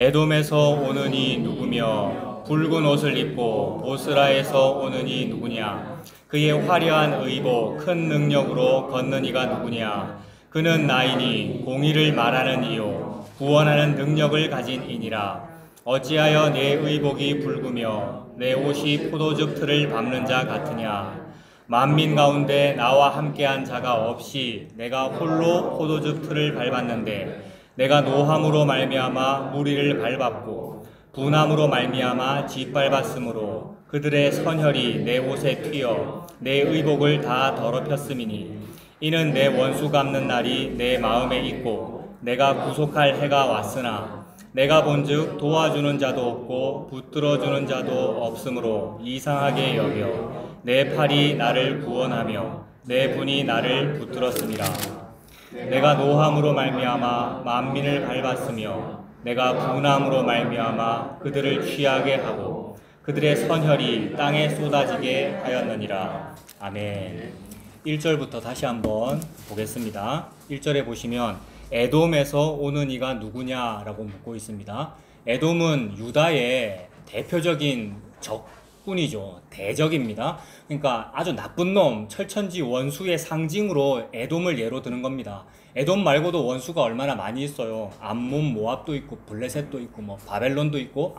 에돔에서 오는 이 누구며 붉은 옷을 입고 보스라에서 오는 이 누구냐. 그의 화려한 의복 큰 능력으로 걷는 이가 누구냐. 그는 나이니 공의를 말하는 이요 구원하는 능력을 가진 이니라. 어찌하여 내 의복이 붉으며 내 옷이 포도즙 틀을 밟는 자 같으냐. 만민 가운데 나와 함께한 자가 없이 내가 홀로 포도즙 틀을 밟았는데 내가 노함으로 말미암아 무리를 밟았고 분함으로 말미암아 짓밟았으므로 그들의 선혈이 내 옷에 튀어 내 의복을 다 더럽혔음이니 이는 내 원수 갚는 날이 내 마음에 있고 내가 구속할 해가 왔으나 내가 본즉 도와주는 자도 없고 붙들어주는 자도 없으므로 이상하게 여겨 내 팔이 나를 구원하며 내 분이 나를 붙들었음이라. 내가 노함으로 말미암아 만민을 밟았으며 내가 분함으로 말미암아 그들을 취하게 하고 그들의 선혈이 땅에 쏟아지게 하였느니라. 아멘. 1절부터 다시 한번 보겠습니다. 1절에 보시면 에돔에서 오는 이가 누구냐라고 묻고 있습니다. 에돔은 유다의 대표적인 적군이죠. 대적입니다. 그러니까 아주 나쁜 놈, 철천지 원수의 상징으로 에돔을 예로 드는 겁니다. 에돔 말고도 원수가 얼마나 많이 있어요. 암몬, 모압도 있고 블레셋도 있고 뭐 바벨론도 있고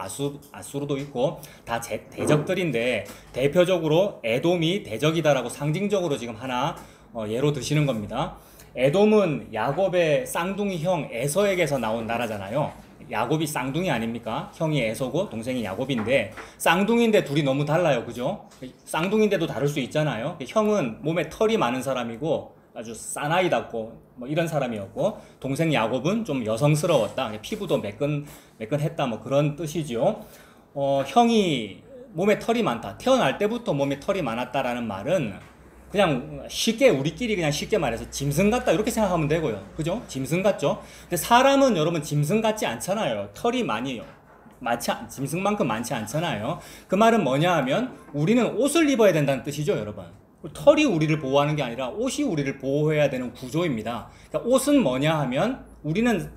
아수르도 있고 다 대적들인데 대표적으로 에돔이 대적이다라고 상징적으로 지금 하나 예로 드시는 겁니다. 에돔은 야곱의 쌍둥이 형 에서에게서 나온 나라잖아요. 야곱이 쌍둥이 아닙니까? 형이 에서고 동생이 야곱인데 쌍둥이인데 둘이 너무 달라요. 그죠? 쌍둥이인데도 다를 수 있잖아요. 형은 몸에 털이 많은 사람이고 아주 사나이답고 뭐 이런 사람이었고 동생 야곱은 좀 여성스러웠다. 피부도 매끈했다 뭐 그런 뜻이죠. 형이 몸에 털이 많다. 태어날 때부터 몸에 털이 많았다라는 말은 그냥 쉽게 우리끼리 그냥 쉽게 말해서 짐승 같다 이렇게 생각하면 되고요. 그죠? 짐승 같죠? 근데 사람은 여러분 짐승 같지 않잖아요. 털이 짐승만큼 많지 않잖아요. 그 말은 뭐냐 하면 우리는 옷을 입어야 된다는 뜻이죠, 여러분. 털이 우리를 보호하는 게 아니라 옷이 우리를 보호해야 되는 구조입니다. 그러니까 옷은 뭐냐 하면 우리는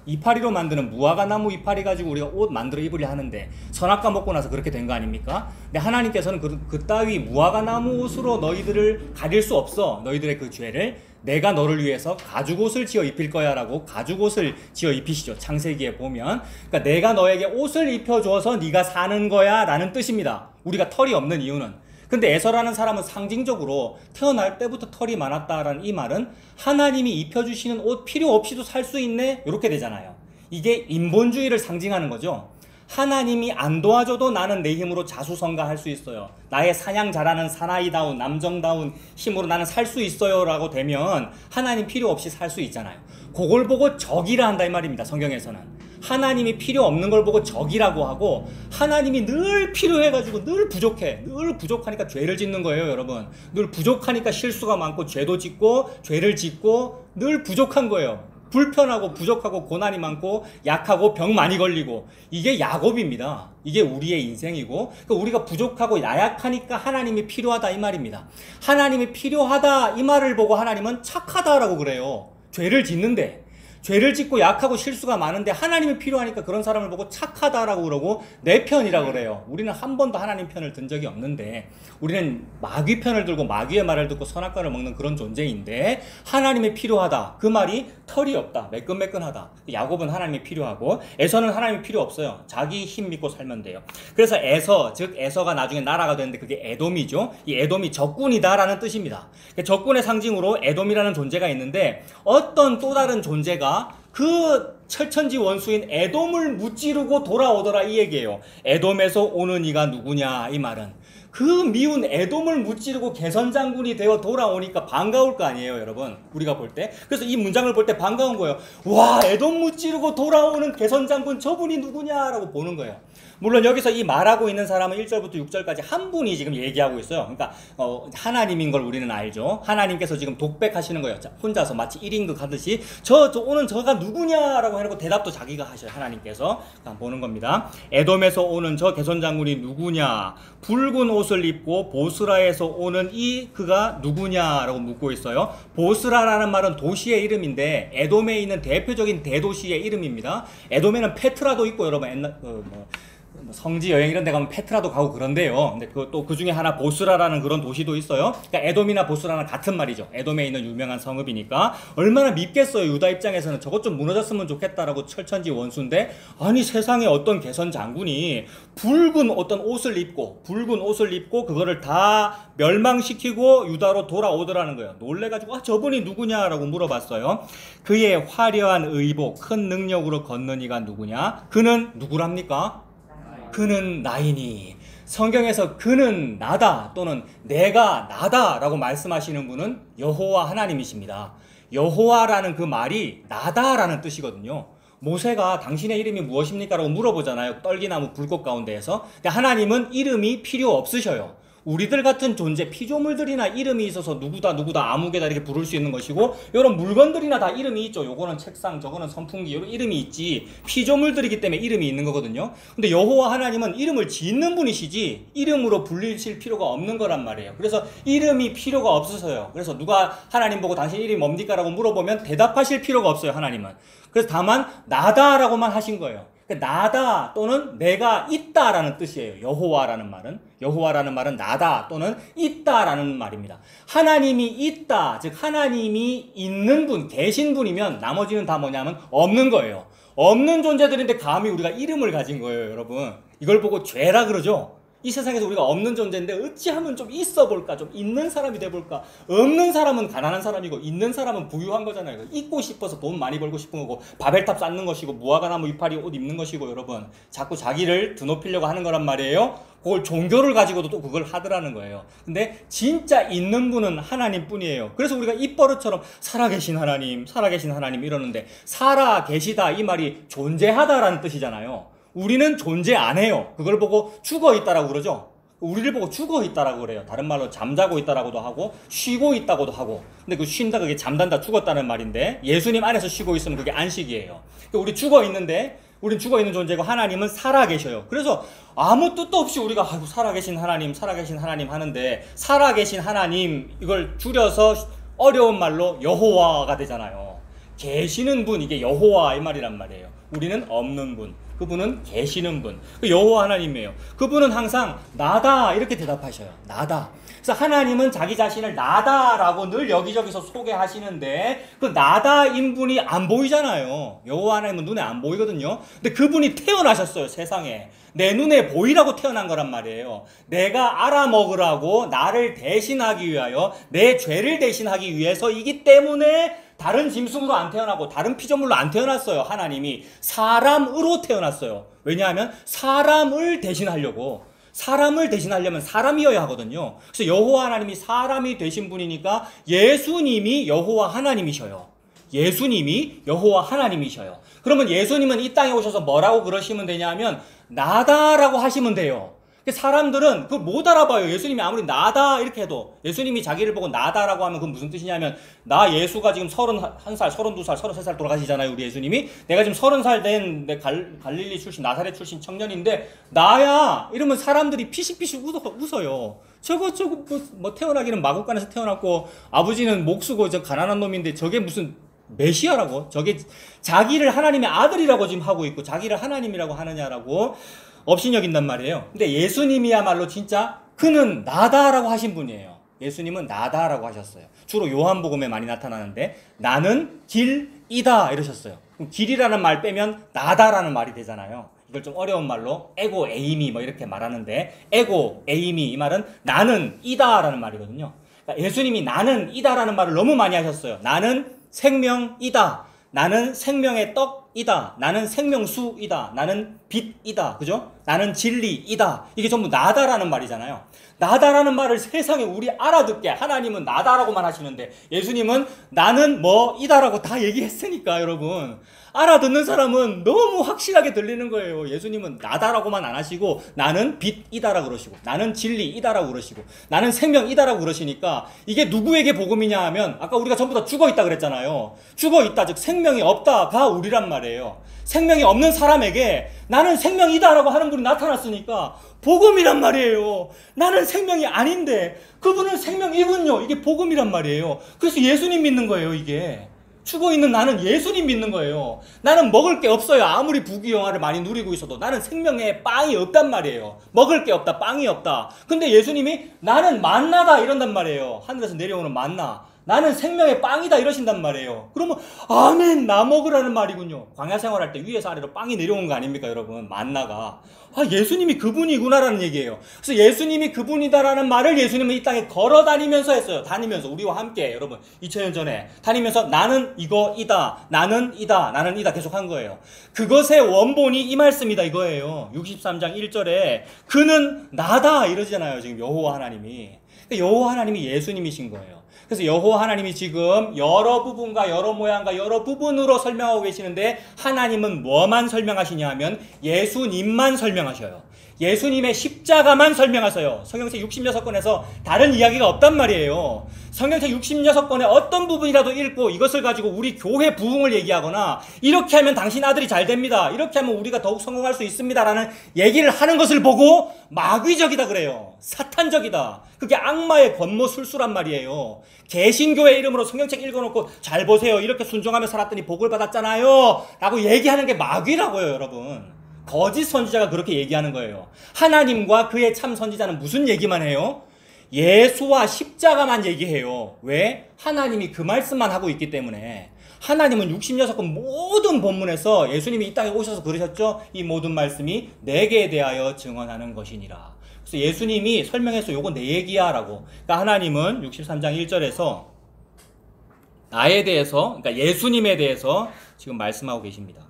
이파리로 만드는 무화과 나무 이파리 가지고 우리가 옷 만들어 입으려 하는데 선악과 먹고 나서 그렇게 된 거 아닙니까? 근데 하나님께서는 그 따위 무화과 나무 옷으로 너희들을 가릴 수 없어. 너희들의 그 죄를 내가 너를 위해서 가죽옷을 지어 입힐 거야 라고 가죽옷을 지어 입히시죠. 창세기에 보면. 그러니까 내가 너에게 옷을 입혀줘서 네가 사는 거야 라는 뜻입니다. 우리가 털이 없는 이유는. 근데 에서라는 사람은 상징적으로 태어날 때부터 털이 많았다라는 이 말은 하나님이 입혀주시는 옷 필요 없이도 살 수 있네? 이렇게 되잖아요. 이게 인본주의를 상징하는 거죠. 하나님이 안 도와줘도 나는 내 힘으로 자수성가할 수 있어요. 나의 사냥 잘하는 사나이다운 남정다운 힘으로 나는 살 수 있어요 라고 되면 하나님 필요 없이 살 수 있잖아요. 그걸 보고 적이라 한다 이 말입니다. 성경에서는. 하나님이 필요 없는 걸 보고 적이라고 하고 하나님이 늘 필요해가지고 늘 부족해. 늘 부족하니까 죄를 짓는 거예요, 여러분. 늘 부족하니까 실수가 많고 죄도 짓고 죄를 짓고 늘 부족한 거예요. 불편하고 부족하고 고난이 많고 약하고 병 많이 걸리고 이게 야곱입니다. 이게 우리의 인생이고 그러니까 우리가 부족하고 나약하니까 하나님이 필요하다 이 말입니다. 하나님이 필요하다 이 말을 보고 하나님은 착하다라고 그래요. 죄를 짓는데 죄를 짓고 약하고 실수가 많은데 하나님이 필요하니까 그런 사람을 보고 착하다라고 그러고 내 편이라고 그래요. 우리는 한 번도 하나님 편을 든 적이 없는데 우리는 마귀 편을 들고 마귀의 말을 듣고 선악과를 먹는 그런 존재인데 하나님이 필요하다. 그 말이 털이 없다. 매끈매끈하다. 야곱은 하나님이 필요하고 에서는 하나님이 필요 없어요. 자기 힘 믿고 살면 돼요. 그래서 에서, 즉 에서가 나중에 나라가 되는데 그게 에돔이죠. 이 에돔이 적군이다라는 뜻입니다. 적군의 상징으로 에돔이라는 존재가 있는데 어떤 또 다른 존재가 그 철천지 원수인 에돔을 무찌르고 돌아오더라 이 얘기예요. 에돔에서 오는 이가 누구냐 이 말은 그 미운 에돔을 무찌르고 개선장군이 되어 돌아오니까 반가울 거 아니에요, 여러분. 우리가 볼 때. 그래서 이 문장을 볼 때 반가운 거예요. 와, 에돔 무찌르고 돌아오는 개선장군 저분이 누구냐라고 보는 거예요. 물론 여기서 이 말하고 있는 사람은 1절부터 6절까지 한 분이 지금 얘기하고 있어요. 그러니까 하나님인 걸 우리는 알죠. 하나님께서 지금 독백하시는 거예요. 혼자서 마치 1인극 하듯이 오는 저가 누구냐라고 해놓고 대답도 자기가 하셔요. 하나님께서 보는 겁니다. 에돔에서 오는 저 개선장군이 누구냐. 붉은 옷 옷을 입고 보스라에서 오는 이 그가 누구냐라고 묻고 있어요. 보스라라는 말은 도시의 이름인데 에돔에 있는 대표적인 대도시의 이름입니다. 에돔에는 페트라도 있고 여러분 옛날 성지 여행 이런 데 가면 페트라도 가고 그런데요. 근데 또 그 중에 하나 보스라라는 그런 도시도 있어요. 그러니까 에돔이나 보스라는 같은 말이죠. 에돔에 있는 유명한 성읍이니까 얼마나 밉겠어요. 유다 입장에서는 저것 좀 무너졌으면 좋겠다라고 철천지 원수인데 아니 세상에 어떤 개선 장군이 붉은 옷을 입고 그거를 다 멸망시키고 유다로 돌아오더라는 거예요. 놀래가지고 저분이 누구냐라고 물어봤어요. 그의 화려한 의복 큰 능력으로 걷는 이가 누구냐? 그는 누구랍니까? 그는 나이니. 성경에서 그는 나다 또는 내가 나다 라고 말씀하시는 분은 여호와 하나님이십니다. 여호와라는 그 말이 나다라는 뜻이거든요. 모세가 당신의 이름이 무엇입니까? 라고 물어보잖아요. 떨기나무 불꽃 가운데에서. 근데 하나님은 이름이 필요 없으셔요. 우리들 같은 존재, 피조물들이나 이름이 있어서 누구다 아무개다 이렇게 부를 수 있는 것이고 이런 물건들이나 다 이름이 있죠. 요거는 책상, 저거는 선풍기, 이런 이름이 있지. 피조물들이기 때문에 이름이 있는 거거든요. 근데 여호와 하나님은 이름을 짓는 분이시지 이름으로 불리실 필요가 없는 거란 말이에요. 그래서 이름이 필요가 없어서요. 그래서 누가 하나님 보고 당신 이름이 뭡니까? 라고 물어보면 대답하실 필요가 없어요. 하나님은. 그래서 다만 나다라고만 하신 거예요. 나다 또는 내가 있다라는 뜻이에요. 여호와라는 말은 나다 또는 있다라는 말입니다. 하나님이 있다, 즉 하나님이 있는 분, 계신 분이면 나머지는 다 뭐냐면 없는 거예요. 없는 존재들인데 감히 우리가 이름을 가진 거예요, 여러분. 이걸 보고 죄라 그러죠. 이 세상에서 우리가 없는 존재인데 어찌하면 좀 있어 볼까? 좀 있는 사람이 돼 볼까? 없는 사람은 가난한 사람이고 있는 사람은 부유한 거잖아요. 있고 싶어서 돈 많이 벌고 싶은 거고 바벨탑 쌓는 것이고 무화과나무 이파리 옷 입는 것이고 여러분 자꾸 자기를 드높이려고 하는 거란 말이에요. 그걸 종교를 가지고도 또 그걸 하더라는 거예요. 근데 진짜 있는 분은 하나님 뿐이에요. 그래서 우리가 입버릇처럼 살아계신 하나님 이러는데 살아계시다 이 말이 존재하다라는 뜻이잖아요. 우리는 존재 안 해요. 그걸 보고 죽어 있다라고 그러죠. 우리를 보고 죽어 있다라고 그래요. 다른 말로 잠자고 있다라고도 하고 쉬고 있다고도 하고. 근데 그 쉰다 그게 잠단다 죽었다는 말인데 예수님 안에서 쉬고 있으면 그게 안식이에요. 그러니까 우리 죽어 있는데 우린 죽어 있는 존재고 하나님은 살아 계셔요. 그래서 아무 뜻도 없이 우리가 살아계신 하나님 하는데 살아계신 하나님 이걸 줄여서 어려운 말로 여호와가 되잖아요. 계시는 분 이게 여호와 이 말이란 말이에요. 우리는 없는 분. 그분은 계시는 분. 그 여호와 하나님이에요. 그분은 항상 나다 이렇게 대답하셔요. 나다. 그래서 하나님은 자기 자신을 나다라고 늘 여기저기서 소개하시는데 그 나다인 분이 안 보이잖아요. 여호와 하나님은 눈에 안 보이거든요. 근데 그분이 태어나셨어요. 세상에. 내 눈에 보이라고 태어난 거란 말이에요. 내가 알아먹으라고 나를 대신하기 위하여 내 죄를 대신하기 위해서이기 때문에 다른 짐승으로 안 태어나고 다른 피조물로 안 태어났어요. 하나님이 사람으로 태어났어요. 왜냐하면 사람을 대신하려면 사람이어야 하거든요. 그래서 여호와 하나님이 사람이 되신 분이니까 예수님이 여호와 하나님이셔요. 그러면 예수님은 이 땅에 오셔서 뭐라고 그러시면 되냐면 나다라고 하시면 돼요. 사람들은 그걸 못 알아봐요. 예수님이 아무리 나다 이렇게 해도 예수님이 자기를 보고 나다라고 하면 그건 무슨 뜻이냐면 나 예수가 지금 31살, 32살, 33살 돌아가시잖아요. 우리 예수님이. 내가 지금 30살 된 갈릴리 출신 나사렛 출신 청년인데 나야 이러면 사람들이 피식피식 웃어요. 저거 뭐 태어나기는 마국간에서 태어났고 아버지는 목수고 저 가난한 놈인데 저게 무슨 메시아라고? 저게 자기를 하나님의 아들이라고 지금 하고 있고 자기를 하나님이라고 하느냐라고 업신여긴단 말이에요. 근데 예수님이야말로 진짜 그는 나다라고 하신 분이에요. 예수님은 나다라고 하셨어요. 주로 요한복음에 많이 나타나는데 나는 길이다 이러셨어요. 그럼 길이라는 말 빼면 나다라는 말이 되잖아요. 이걸 좀 어려운 말로 에고 에이미 뭐 이렇게 말하는데 에고 에이미 이 말은 나는 이다라는 말이거든요. 그러니까 예수님이 나는 이다라는 말을 너무 많이 하셨어요. 나는 생명이다. 나는 생명의 떡이다. 나는 생명수이다. 나는 빛이다. 그죠? 나는 진리이다. 이게 전부 나다라는 말이잖아요. 나다라는 말을 세상에 우리 알아듣게 하나님은 나다라고만 하시는데 예수님은 나는 뭐이다라고 다 얘기했으니까 여러분. 알아듣는 사람은 너무 확실하게 들리는 거예요. 예수님은 나다라고만 안 하시고 나는 빛이다라고 그러시고 나는 진리이다라고 그러시고 나는 생명이다라고 그러시니까 이게 누구에게 복음이냐 하면 아까 우리가 전부 다 죽어있다 그랬잖아요. 죽어있다 즉 생명이 없다가 우리란 말이에요. 말이에요. 생명이 없는 사람에게 나는 생명이다 라고 하는 분이 나타났으니까 복음이란 말이에요. 나는 생명이 아닌데 그분은 생명이군요. 이게 복음이란 말이에요. 그래서 예수님 믿는 거예요. 이게 죽어있는 나는 예수님 믿는 거예요. 나는 먹을 게 없어요. 아무리 부귀영화를 많이 누리고 있어도 나는 생명에 빵이 없단 말이에요. 먹을 게 없다, 빵이 없다. 근데 예수님이 나는 만나다 이런단 말이에요. 하늘에서 내려오는 만나, 나는 생명의 빵이다 이러신단 말이에요. 그러면 아멘, 나 먹으라는 말이군요. 광야 생활할 때 위에서 아래로 빵이 내려오는 거 아닙니까 여러분? 만나가. 예수님이 그분이구나라는 얘기예요. 그래서 예수님이 그분이다라는 말을 예수님은 이 땅에 걸어다니면서 했어요. 다니면서 우리와 함께 여러분 2000년 전에 다니면서 나는 이거이다, 나는 이다, 나는 이다 계속 한 거예요. 그것의 원본이 이 말씀이다 이거예요. 63장 1절에 그는 나다 이러잖아요. 지금 여호와 하나님이. 여호와 하나님이 예수님이신 거예요. 그래서 여호와 하나님이 지금 여러 부분과 여러 모양과 여러 부분으로 설명하고 계시는데 하나님은 뭐만 설명하시냐 하면 예수님만 설명하셔요. 예수님의 십자가만 설명하세요. 성경책 66권에서 다른 이야기가 없단 말이에요. 성경책 66권의 어떤 부분이라도 읽고 이것을 가지고 우리 교회 부흥을 얘기하거나 이렇게 하면 당신 아들이 잘 됩니다, 이렇게 하면 우리가 더욱 성공할 수 있습니다 라는 얘기를 하는 것을 보고 마귀적이다 그래요. 사탄적이다. 그게 악마의 권모술수란 말이에요. 개신교의 이름으로 성경책 읽어놓고 잘 보세요, 이렇게 순종하며 살았더니 복을 받았잖아요 라고 얘기하는 게 마귀라고요 여러분. 거짓 선지자가 그렇게 얘기하는 거예요. 하나님과 그의 참 선지자는 무슨 얘기만 해요? 예수와 십자가만 얘기해요. 왜? 하나님이 그 말씀만 하고 있기 때문에. 하나님은 66권 모든 본문에서 예수님이 이 땅에 오셔서 그러셨죠? 이 모든 말씀이 내게 대하여 증언하는 것이니라. 그래서 예수님이 설명해서 요거 내 얘기야 라고. 그러니까 하나님은 63장 1절에서 나에 대해서, 그러니까 예수님에 대해서 지금 말씀하고 계십니다.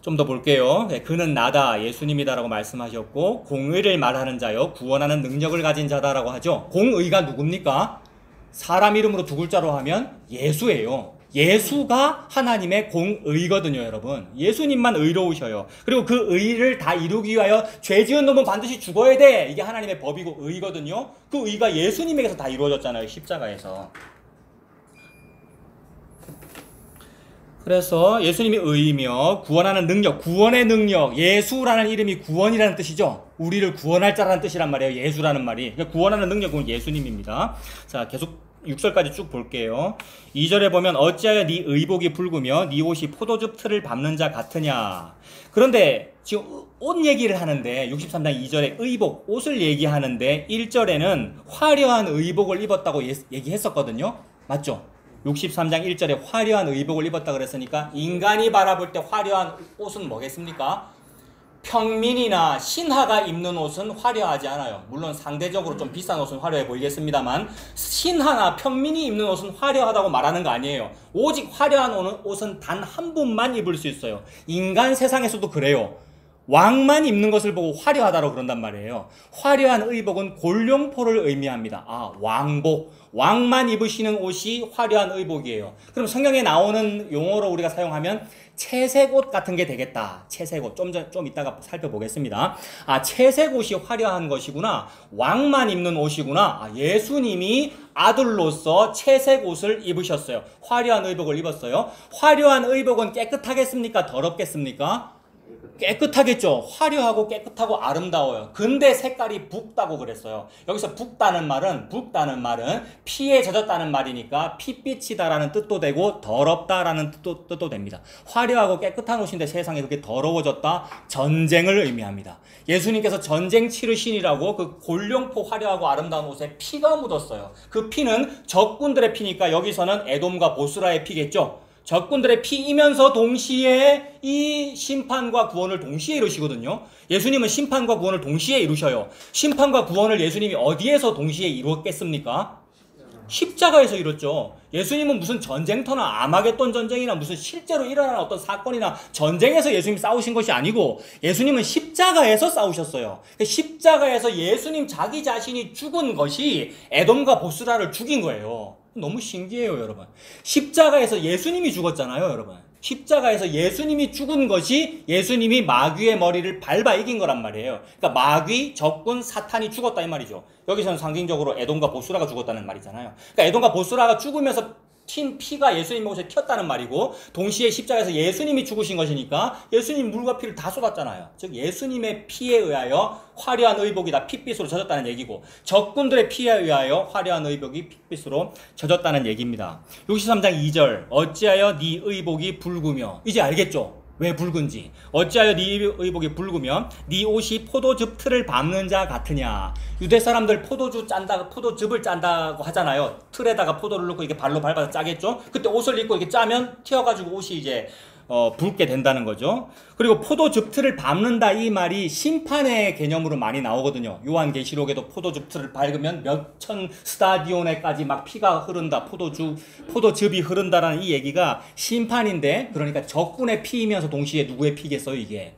좀 더 볼게요. 그는 나다, 예수님이다라고 말씀하셨고, 공의를 말하는 자요, 구원하는 능력을 가진 자다라고 하죠. 공의가 누굽니까? 사람 이름으로 두 글자로 하면 예수예요. 예수가 하나님의 공의거든요 여러분. 예수님만 의로우셔요. 그리고 그 의를 다 이루기 위하여 죄 지은 놈은 반드시 죽어야 돼, 이게 하나님의 법이고 의거든요. 그 의가 예수님에게서 다 이루어졌잖아요, 십자가에서. 그래서 예수님이 의이며 구원하는 능력, 구원의 능력, 예수라는 이름이 구원이라는 뜻이죠. 우리를 구원할 자라는 뜻이란 말이에요, 예수라는 말이. 그러니까 구원하는 능력은 예수님입니다. 자, 계속 6절까지 쭉 볼게요. 2절에 보면 어찌하여 네 의복이 붉으며 네 옷이 포도즙 틀을 밟는 자 같으냐. 그런데 지금 옷 얘기를 하는데 63장 2절에 의복, 옷을 얘기하는데 1절에는 화려한 의복을 입었다고 얘기했었거든요. 맞죠? 63장 1절에 화려한 의복을 입었다 그랬으니까 인간이 바라볼 때 화려한 옷은 뭐겠습니까? 평민이나 신하가 입는 옷은 화려하지 않아요. 물론 상대적으로 좀 비싼 옷은 화려해 보이겠습니다만 신하나 평민이 입는 옷은 화려하다고 말하는 거 아니에요. 오직 화려한 옷은 단 한 분만 입을 수 있어요. 인간 세상에서도 그래요. 왕만 입는 것을 보고 화려하다고 그런단 말이에요. 화려한 의복은 골룡포를 의미합니다. 왕복. 왕만 입으시는 옷이 화려한 의복이에요. 그럼 성경에 나오는 용어로 우리가 사용하면 채색 옷 같은 게 되겠다. 채색 옷. 좀 이따가 살펴보겠습니다. 채색 옷이 화려한 것이구나. 왕만 입는 옷이구나. 예수님이 아들로서 채색 옷을 입으셨어요. 화려한 의복을 입었어요. 화려한 의복은 깨끗하겠습니까? 더럽겠습니까? 깨끗하겠죠. 화려하고 깨끗하고 아름다워요. 근데 색깔이 붉다고 그랬어요. 여기서 붉다는 말은 피에 젖었다는 말이니까 핏빛이다라는 뜻도 되고 더럽다라는 뜻도 됩니다. 화려하고 깨끗한 옷인데 세상에 그렇게 더러워졌다? 전쟁을 의미합니다. 예수님께서 전쟁 치르신이라고 그 골룡포 화려하고 아름다운 옷에 피가 묻었어요. 그 피는 적군들의 피니까 여기서는 에돔과 보스라의 피겠죠. 적군들의 피이면서 동시에 이 심판과 구원을 동시에 이루시거든요. 예수님은 심판과 구원을 동시에 이루셔요. 심판과 구원을 예수님이 어디에서 동시에 이루었겠습니까? 십자가에서 이뤘죠. 예수님은 무슨 전쟁터나 아마겟돈 전쟁이나 무슨 실제로 일어나는 어떤 사건이나 전쟁에서 예수님이 싸우신 것이 아니고 예수님은 십자가에서 싸우셨어요. 십자가에서 예수님 자기 자신이 죽은 것이 에돔과 보스라를 죽인 거예요. 너무 신기해요 여러분. 십자가에서 예수님이 죽었잖아요 여러분. 십자가에서 예수님이 죽은 것이 예수님이 마귀의 머리를 밟아 이긴 거란 말이에요. 그러니까 마귀, 적군, 사탄이 죽었다 이 말이죠. 여기서는 상징적으로 에돔과 보스라가 죽었다는 말이잖아요. 그러니까 에돔과 보스라가 죽으면서 튄 피가 예수님 옷에 튀었다는 말이고 동시에 십자가에서 예수님이 죽으신 것이니까 예수님 물과 피를 다 쏟았잖아요. 즉 예수님의 피에 의하여 화려한 의복이 다 핏빛으로 젖었다는 얘기고 적군들의 피에 의하여 화려한 의복이 핏빛으로 젖었다는 얘기입니다. 63장 2절 어찌하여 네 의복이 붉으며 이제 알겠죠? 왜 붉은지. 어찌하여 네 의복이 붉으면 네 옷이 포도즙 틀을 밟는 자 같으냐. 유대 사람들 포도즙을 짠다고 하잖아요. 틀에다가 포도를 넣고 이렇게 발로 밟아서 짜겠죠. 그때 옷을 입고 이렇게 짜면 튀어가지고 옷이 이제 붉게 된다는 거죠. 그리고 포도즙 틀을 밟는다 이 말이 심판의 개념으로 많이 나오거든요. 요한계시록에도 포도즙 틀을 밟으면 몇천 스타디온에까지 막 피가 흐른다. 포도즙이 흐른다라는 이 얘기가 심판인데, 그러니까 적군의 피이면서 동시에 누구의 피겠어요 이게?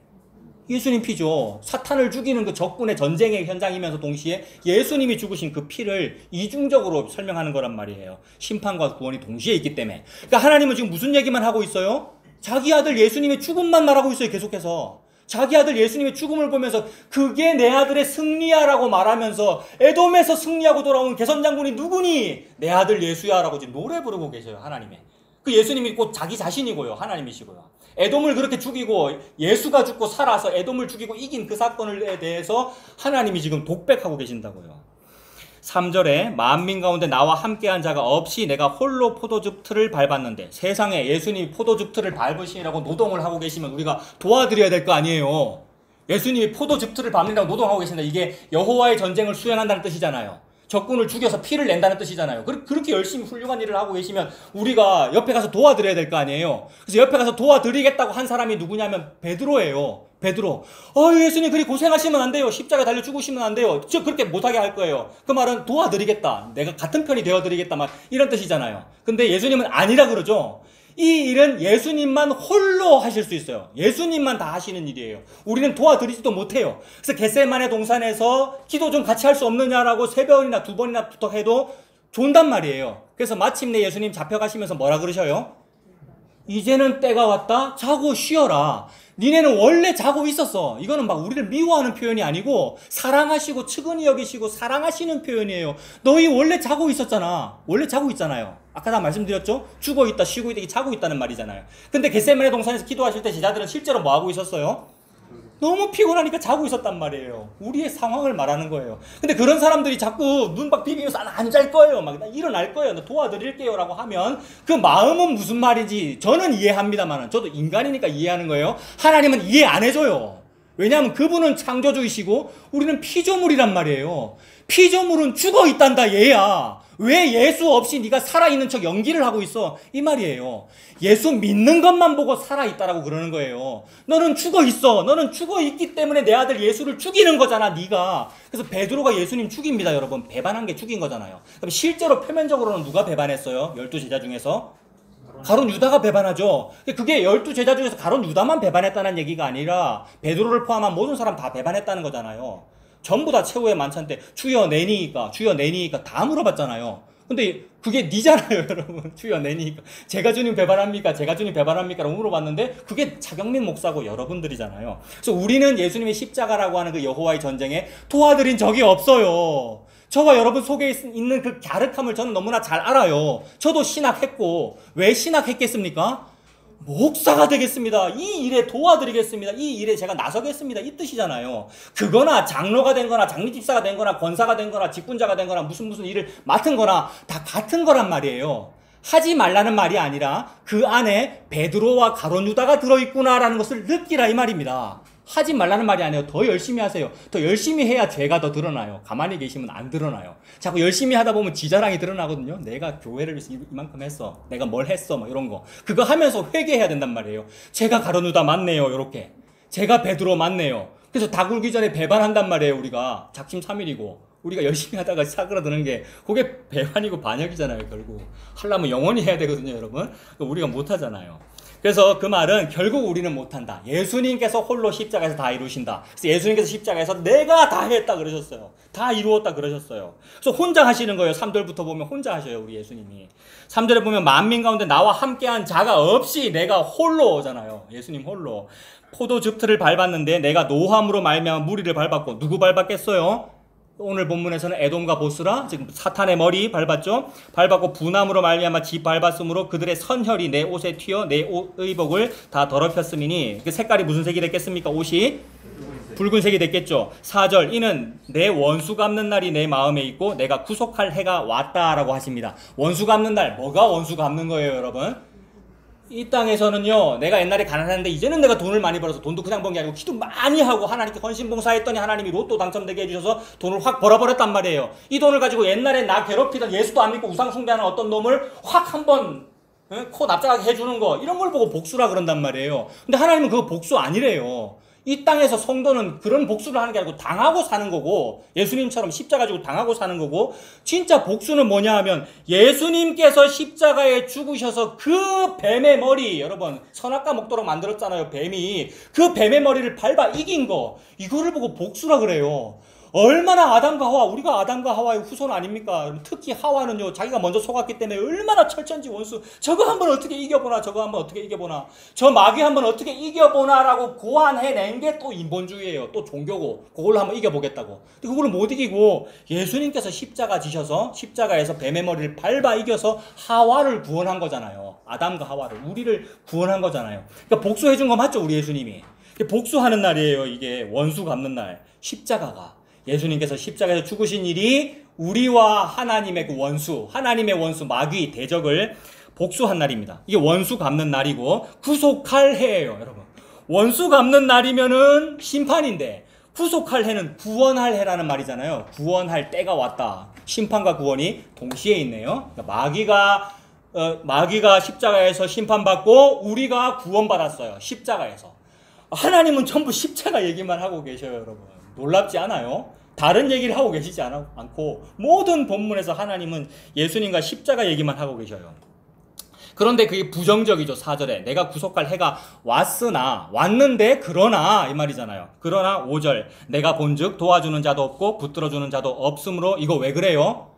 예수님 피죠. 사탄을 죽이는 그 적군의 전쟁의 현장이면서 동시에 예수님이 죽으신 그 피를 이중적으로 설명하는 거란 말이에요. 심판과 구원이 동시에 있기 때문에. 그러니까 하나님은 지금 무슨 얘기만 하고 있어요? 자기 아들 예수님의 죽음만 말하고 있어요. 계속해서 자기 아들 예수님의 죽음을 보면서 그게 내 아들의 승리야라고 말하면서 에돔에서 승리하고 돌아온 개선장군이 누구니? 내 아들 예수야 라고 지금 노래 부르고 계셔요. 하나님의 그 예수님이 곧 자기 자신이고요. 하나님이시고요. 에돔을 그렇게 죽이고 예수가 죽고 살아서 에돔을 죽이고 이긴 그 사건에 대해서 하나님이 지금 독백하고 계신다고요. 3절에 만민 가운데 나와 함께한 자가 없이 내가 홀로 포도즙 틀을 밟았는데, 세상에 예수님이 포도즙 틀을 밟으시라고 노동을 하고 계시면 우리가 도와드려야 될 거 아니에요. 예수님이 포도즙 틀을 밟는다고 노동하고 계신다. 이게 여호와의 전쟁을 수행한다는 뜻이잖아요. 적군을 죽여서 피를 낸다는 뜻이잖아요. 그렇게 열심히 훌륭한 일을 하고 계시면 우리가 옆에 가서 도와드려야 될 거 아니에요. 그래서 옆에 가서 도와드리겠다고 한 사람이 누구냐면 베드로예요. 베드로. 예수님 그리 고생하시면 안 돼요. 십자가 달려 죽으시면 안 돼요. 저 그렇게 못하게 할 거예요. 그 말은 도와드리겠다. 내가 같은 편이 되어드리겠다. 막 이런 뜻이잖아요. 근데 예수님은 아니라 그러죠. 이 일은 예수님만 홀로 하실 수 있어요. 예수님만 다 하시는 일이에요. 우리는 도와드리지도 못해요. 그래서 겟세마네 동산에서 기도 좀 같이 할 수 없느냐라고 3번이나 2번이나 부탁해도 좋은단 말이에요. 그래서 마침내 예수님 잡혀가시면서 뭐라 그러셔요? 이제는 때가 왔다. 자고 쉬어라. 니네는 원래 자고 있었어. 이거는 막 우리를 미워하는 표현이 아니고 사랑하시고 측은히 여기시고 사랑하시는 표현이에요. 너희 원래 자고 있었잖아. 원래 자고 있잖아요. 아까 다 말씀드렸죠? 죽어 있다, 쉬고 있다, 자고 있다는 말이잖아요. 근데 겟세마네 동산에서 기도하실 때 제자들은 실제로 뭐 하고 있었어요? 너무 피곤하니까 자고 있었단 말이에요. 우리의 상황을 말하는 거예요. 근데 그런 사람들이 자꾸 눈 막 비비면서 안 잘 거예요. 막 나 일어날 거예요. 나 도와드릴게요. 라고 하면 그 마음은 무슨 말인지 저는 이해합니다만, 저도 인간이니까 이해하는 거예요. 하나님은 이해 안 해줘요. 왜냐하면 그분은 창조주이시고 우리는 피조물이란 말이에요. 피조물은 죽어 있단다 얘야. 왜 예수 없이 네가 살아있는 척 연기를 하고 있어? 이 말이에요. 예수 믿는 것만 보고 살아있다라고 그러는 거예요. 너는 죽어 있어. 너는 죽어 있기 때문에 내 아들 예수를 죽이는 거잖아, 네가. 그래서 베드로가 예수님 죽입니다, 여러분. 배반한 게 죽인 거잖아요. 그럼 실제로 표면적으로는 누가 배반했어요? 12제자 중에서? 가룟 유다가 배반하죠. 그게 12제자 중에서 가룟 유다만 배반했다는 얘기가 아니라 베드로를 포함한 모든 사람 다 배반했다는 거잖아요. 전부 다 최후의 만찬 때 주여 내니까 다 물어봤잖아요. 근데 그게 니잖아요, 여러분. 주여 내니까 제가 주님 배반합니까? 제가 주님 배반합니까? 라고 물어봤는데 그게 차경민 목사고 여러분들이잖아요. 그래서 우리는 예수님의 십자가라고 하는 그 여호와의 전쟁에 도와드린 적이 없어요. 저와 여러분 속에 있는 그 갸륵함을 저는 너무나 잘 알아요. 저도 신학했고, 왜 신학했겠습니까? 목사가 되겠습니다. 이 일에 도와드리겠습니다. 이 일에 제가 나서겠습니다. 이 뜻이잖아요. 그거나 장로가 된 거나 장미집사가 된 거나 권사가 된 거나 직분자가 된 거나 무슨 일을 맡은 거나 다 같은 거란 말이에요. 하지 말라는 말이 아니라 그 안에 베드로와 가룟 유다가 들어있구나라는 것을 느끼라 이 말입니다. 하지 말라는 말이 아니에요. 더 열심히 하세요. 더 열심히 해야 죄가 더 드러나요. 가만히 계시면 안 드러나요. 자꾸 열심히 하다 보면 지자랑이 드러나거든요. 내가 교회를 위해서 이만큼 했어. 내가 뭘 했어. 뭐 이런 거. 그거 하면서 회개해야 된단 말이에요. 제가 가룟 유다 맞네요. 이렇게. 제가 베드로 맞네요. 그래서 다 굴기 전에 배반한단 말이에요. 우리가. 작심삼일이고. 우리가 열심히 하다가 사그라드는 게 그게 배반이고 반역이잖아요. 결국. 하려면 영원히 해야 되거든요. 여러분. 우리가 못하잖아요. 그래서 그 말은 결국 우리는 못한다. 예수님께서 홀로 십자가에서 다 이루신다. 그래서 예수님께서 십자가에서 내가 다 했다 그러셨어요. 다 이루었다 그러셨어요. 그래서 혼자 하시는 거예요. 3절부터 보면 혼자 하셔요. 우리 예수님이. 3절에 보면 만민 가운데 나와 함께한 자가 없이 내가 홀로잖아요. 예수님 홀로. 포도즙 틀을 밟았는데 내가 노함으로 말미암아 무리를 밟았고 누구 밟았겠어요? 오늘 본문에서는 에돔과 보스라, 지금 사탄의 머리 밟았죠. 밟았고 분함으로 말미암아 지 밟았으므로 그들의 선혈이 내 옷에 튀어 내 의복을 다 더럽혔음이니, 그 색깔이 무슨 색이 됐겠습니까? 옷이 붉은색이 됐겠죠. 4절, 이는 내 원수 갚는 날이 내 마음에 있고 내가 구속할 해가 왔다라고 하십니다. 원수 갚는 날, 뭐가 원수 갚는 거예요, 여러분? 이 땅에서는요, 내가 옛날에 가난했는데 이제는 내가 돈을 많이 벌어서, 돈도 그냥 번 게 아니고 기도 많이 하고 하나님께 헌신봉사했더니 하나님이 로또 당첨되게 해주셔서 돈을 확 벌어버렸단 말이에요. 이 돈을 가지고 옛날에 나 괴롭히던, 예수도 안 믿고 우상 숭배하는 어떤 놈을 확 한번 코 납작하게 해주는 거, 이런 걸 보고 복수라 그런단 말이에요. 근데 하나님은 그거 복수 아니래요. 이 땅에서 성도는 그런 복수를 하는 게 아니고 당하고 사는 거고, 예수님처럼 십자가 지고 당하고 사는 거고, 진짜 복수는 뭐냐 하면 예수님께서 십자가에 죽으셔서 그 뱀의 머리, 여러분 선악과 목도로 만들었잖아요. 뱀이 그 뱀의 머리를 밟아 이긴 거, 이거를 보고 복수라 그래요. 얼마나 아담과 하와, 우리가 아담과 하와의 후손 아닙니까? 특히 하와는요, 자기가 먼저 속았기 때문에 얼마나 철천지 원수, 저거 한번 어떻게 이겨보나, 저거 한번 어떻게 이겨보나, 저 마귀 한번 어떻게 이겨보나라고 고안해낸 게 또 인본주의예요. 또 종교고, 그걸로 한번 이겨보겠다고. 근데 그걸 못 이기고 예수님께서 십자가 지셔서 십자가에서 뱀의 머리를 밟아 이겨서 하와를 구원한 거잖아요. 아담과 하와를, 우리를 구원한 거잖아요. 그러니까 복수해준 거 맞죠, 우리 예수님이? 복수하는 날이에요. 이게 원수 갚는 날, 십자가가. 예수님께서 십자가에서 죽으신 일이 우리와 하나님의 그 원수, 하나님의 원수 마귀 대적을 복수한 날입니다. 이게 원수 갚는 날이고 구속할 해예요, 여러분. 원수 갚는 날이면은 심판인데, 구속할 해는 구원할 해라는 말이잖아요. 구원할 때가 왔다. 심판과 구원이 동시에 있네요. 그러니까 마귀가 십자가에서 심판받고 우리가 구원받았어요. 십자가에서. 하나님은 전부 십자가 얘기만 하고 계셔요, 여러분. 놀랍지 않아요? 다른 얘기를 하고 계시지 않고 모든 본문에서 하나님은 예수님과 십자가 얘기만 하고 계셔요. 그런데 그게 부정적이죠. 4절에 내가 구속할 해가 왔는데 그러나, 이 말이잖아요. 그러나 5절, 내가 본즉 도와주는 자도 없고 붙들어주는 자도 없으므로, 이거 왜 그래요?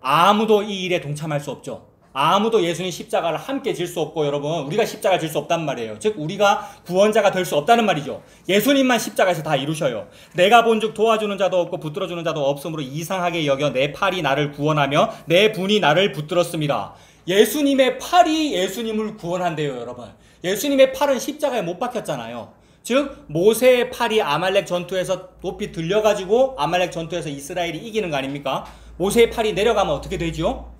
아무도 이 일에 동참할 수 없죠. 아무도 예수님 십자가를 함께 질 수 없고, 여러분 우리가 십자가 질 수 없단 말이에요. 즉 우리가 구원자가 될 수 없다는 말이죠. 예수님만 십자가에서 다 이루셔요. 내가 본즉 도와주는 자도 없고 붙들어주는 자도 없으므로 이상하게 여겨 내 팔이 나를 구원하며 내 분이 나를 붙들었습니다. 예수님의 팔이 예수님을 구원한대요, 여러분. 예수님의 팔은 십자가에 못 박혔잖아요. 즉 모세의 팔이 아말렉 전투에서 높이 들려가지고 아말렉 전투에서 이스라엘이 이기는 거 아닙니까? 모세의 팔이 내려가면 어떻게 되죠?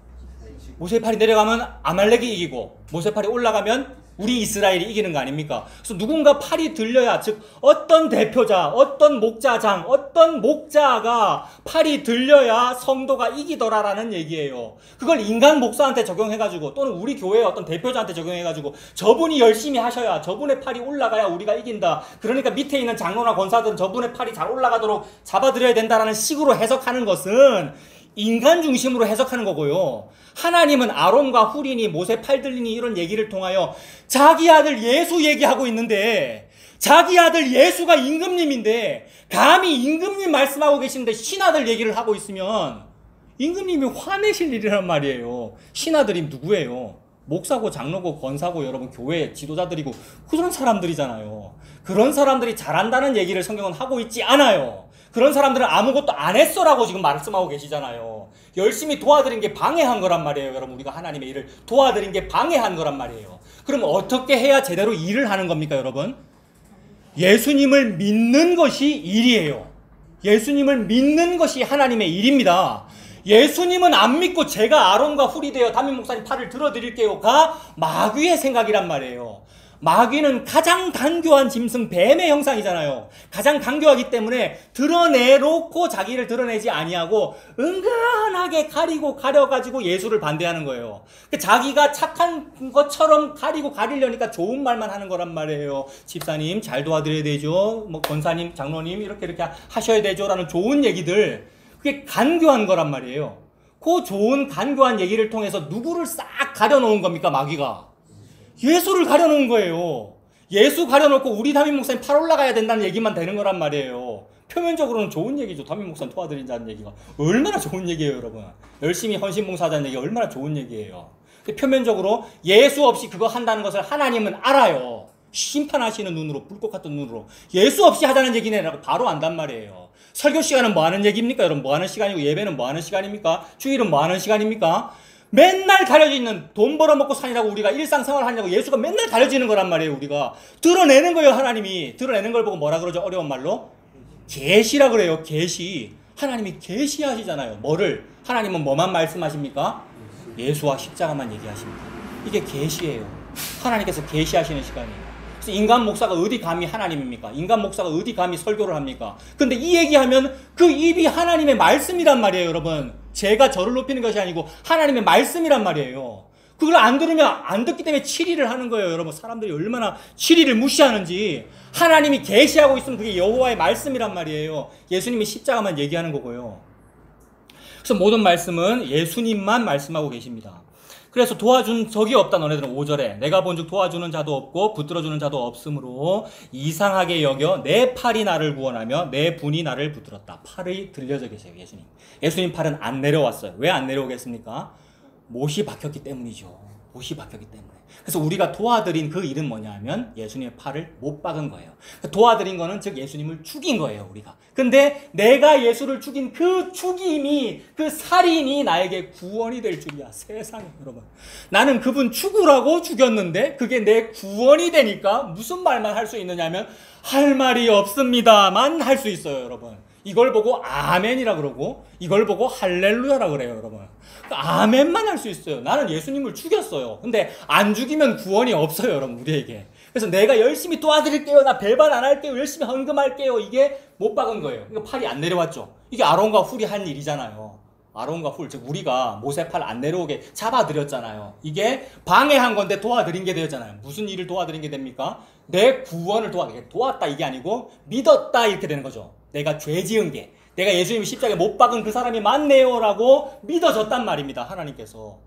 모세의 팔이 내려가면 아말렉이 이기고, 모세의 팔이 올라가면 우리 이스라엘이 이기는 거 아닙니까? 그래서 누군가 팔이 들려야, 즉 어떤 대표자, 어떤 목자장, 어떤 목자가 팔이 들려야 성도가 이기더라라는 얘기예요. 그걸 인간 목사한테 적용해가지고, 또는 우리 교회의 어떤 대표자한테 적용해가지고 저분이 열심히 하셔야, 저분의 팔이 올라가야 우리가 이긴다. 그러니까 밑에 있는 장로나 권사들은 저분의 팔이 잘 올라가도록 잡아드려야 된다라는 식으로 해석하는 것은 인간 중심으로 해석하는 거고요. 하나님은 아론과 훌이니 모세 팔 들리니 이런 얘기를 통하여 자기 아들 예수 얘기하고 있는데, 자기 아들 예수가 임금님인데 감히 임금님 말씀하고 계시는데 신하들 얘기를 하고 있으면 임금님이 화내실 일이란 말이에요. 신하들이 누구예요? 목사고 장로고 권사고 여러분 교회 지도자들이고 그런 사람들이잖아요. 그런 사람들이 잘한다는 얘기를 성경은 하고 있지 않아요. 그런 사람들은 아무것도 안 했어라고 지금 말씀하고 계시잖아요. 열심히 도와드린 게 방해한 거란 말이에요. 여러분 우리가 하나님의 일을 도와드린 게 방해한 거란 말이에요. 그럼 어떻게 해야 제대로 일을 하는 겁니까, 여러분? 예수님을 믿는 것이 일이에요. 예수님을 믿는 것이 하나님의 일입니다. 예수님은 안 믿고 제가 아론과 훌이 되어 담임 목사님 팔을 들어드릴게요가 마귀의 생각이란 말이에요. 마귀는 가장 간교한 짐승 뱀의 형상이잖아요. 가장 간교하기 때문에 드러내놓고 자기를 드러내지 아니하고 은근하게 가려가지고 예수를 반대하는 거예요. 자기가 착한 것처럼 가리려니까 좋은 말만 하는 거란 말이에요. 집사님 잘 도와드려야 되죠. 뭐 권사님, 장로님 이렇게 하셔야 되죠. 라는 좋은 얘기들. 그게 간교한 거란 말이에요. 그 좋은 간교한 얘기를 통해서 누구를 싹 가려놓은 겁니까, 마귀가? 예수를 가려놓은 거예요. 예수 가려놓고 우리 담임 목사님 팔 올라가야 된다는 얘기만 되는 거란 말이에요. 표면적으로는 좋은 얘기죠. 담임 목사님 도와드린다는 얘기가 얼마나 좋은 얘기예요, 여러분. 열심히 헌신봉사하자는 얘기가 얼마나 좋은 얘기예요. 근데 표면적으로 예수 없이 그거 한다는 것을 하나님은 알아요. 심판하시는 눈으로, 불꽃 같은 눈으로 예수 없이 하자는 얘기네라고 바로 안단 말이에요. 설교 시간은 뭐 하는 얘기입니까? 여러분 뭐 하는 시간이고 예배는 뭐 하는 시간입니까? 주일은 뭐 하는 시간입니까? 맨날 가려져 있는 돈 벌어먹고 사느라고 우리가 일상생활 하느라고 예수가 맨날 가려지는 거란 말이에요. 우리가 드러내는 거예요. 하나님이 드러내는 걸 보고 뭐라 그러죠? 어려운 말로 계시라 그래요. 계시. 하나님이 계시하시잖아요. 뭐를? 하나님은 뭐만 말씀하십니까? 예수와 십자가만 얘기하십니다. 이게 계시예요. 하나님께서 계시하시는 시간이에요. 그래서 인간 목사가 어디 감히 하나님입니까? 인간 목사가 어디 감히 설교를 합니까? 근데 이 얘기하면 그 입이 하나님의 말씀이란 말이에요. 여러분 제가 저를 높이는 것이 아니고 하나님의 말씀이란 말이에요. 그걸 안 들으면 안 듣기 때문에 치리를 하는 거예요. 여러분 사람들이 얼마나 치리를 무시하는지. 하나님이 계시하고 있으면 그게 여호와의 말씀이란 말이에요. 예수님이 십자가만 얘기하는 거고요. 그래서 모든 말씀은 예수님만 말씀하고 계십니다. 그래서 도와준 적이 없다. 너네들은 5절에 내가 본즉 도와주는 자도 없고 붙들어주는 자도 없으므로 이상하게 여겨 내 팔이 나를 구원하며 내 분이 나를 붙들었다. 팔이 들려져 계세요. 예수님. 예수님 팔은 안 내려왔어요. 왜 안 내려오겠습니까? 못이 박혔기 때문이죠. 못이 박혔기 때문에. 그래서 우리가 도와드린 그 일은 뭐냐 하면 예수님의 팔을 못 박은 거예요. 도와드린 거는 즉 예수님을 죽인 거예요. 우리가. 근데 내가 예수를 죽인 그 죽임이 그 살인이 나에게 구원이 될 줄이야. 세상에 여러분. 나는 그분 죽으라고 죽였는데 그게 내 구원이 되니까 무슨 말만 할 수 있느냐 하면 할 말이 없습니다만 할 수 있어요. 여러분. 이걸 보고 아멘이라 그러고 이걸 보고 할렐루야라 그래요. 여러분. 아멘만 할 수 있어요. 나는 예수님을 죽였어요. 근데 안 죽이면 구원이 없어요. 여러분 우리에게. 그래서 내가 열심히 도와드릴게요. 나 배반 안 할게요. 열심히 헌금할게요. 이게 못 박은 거예요. 이거 팔이 안 내려왔죠. 이게 아론과 훌이 한 일이잖아요. 아론과 훌, 즉 우리가 모세 팔 안 내려오게 잡아드렸잖아요. 이게 방해한 건데 도와드린 게 되었잖아요. 무슨 일을 도와드린 게 됩니까? 내 구원을 도왔다 이게 아니고 믿었다 이렇게 되는 거죠. 내가 죄 지은 게 내가 예수님 십자가에 못 박은 그 사람이 맞네요 라고 믿어졌단 말입니다. 하나님께서.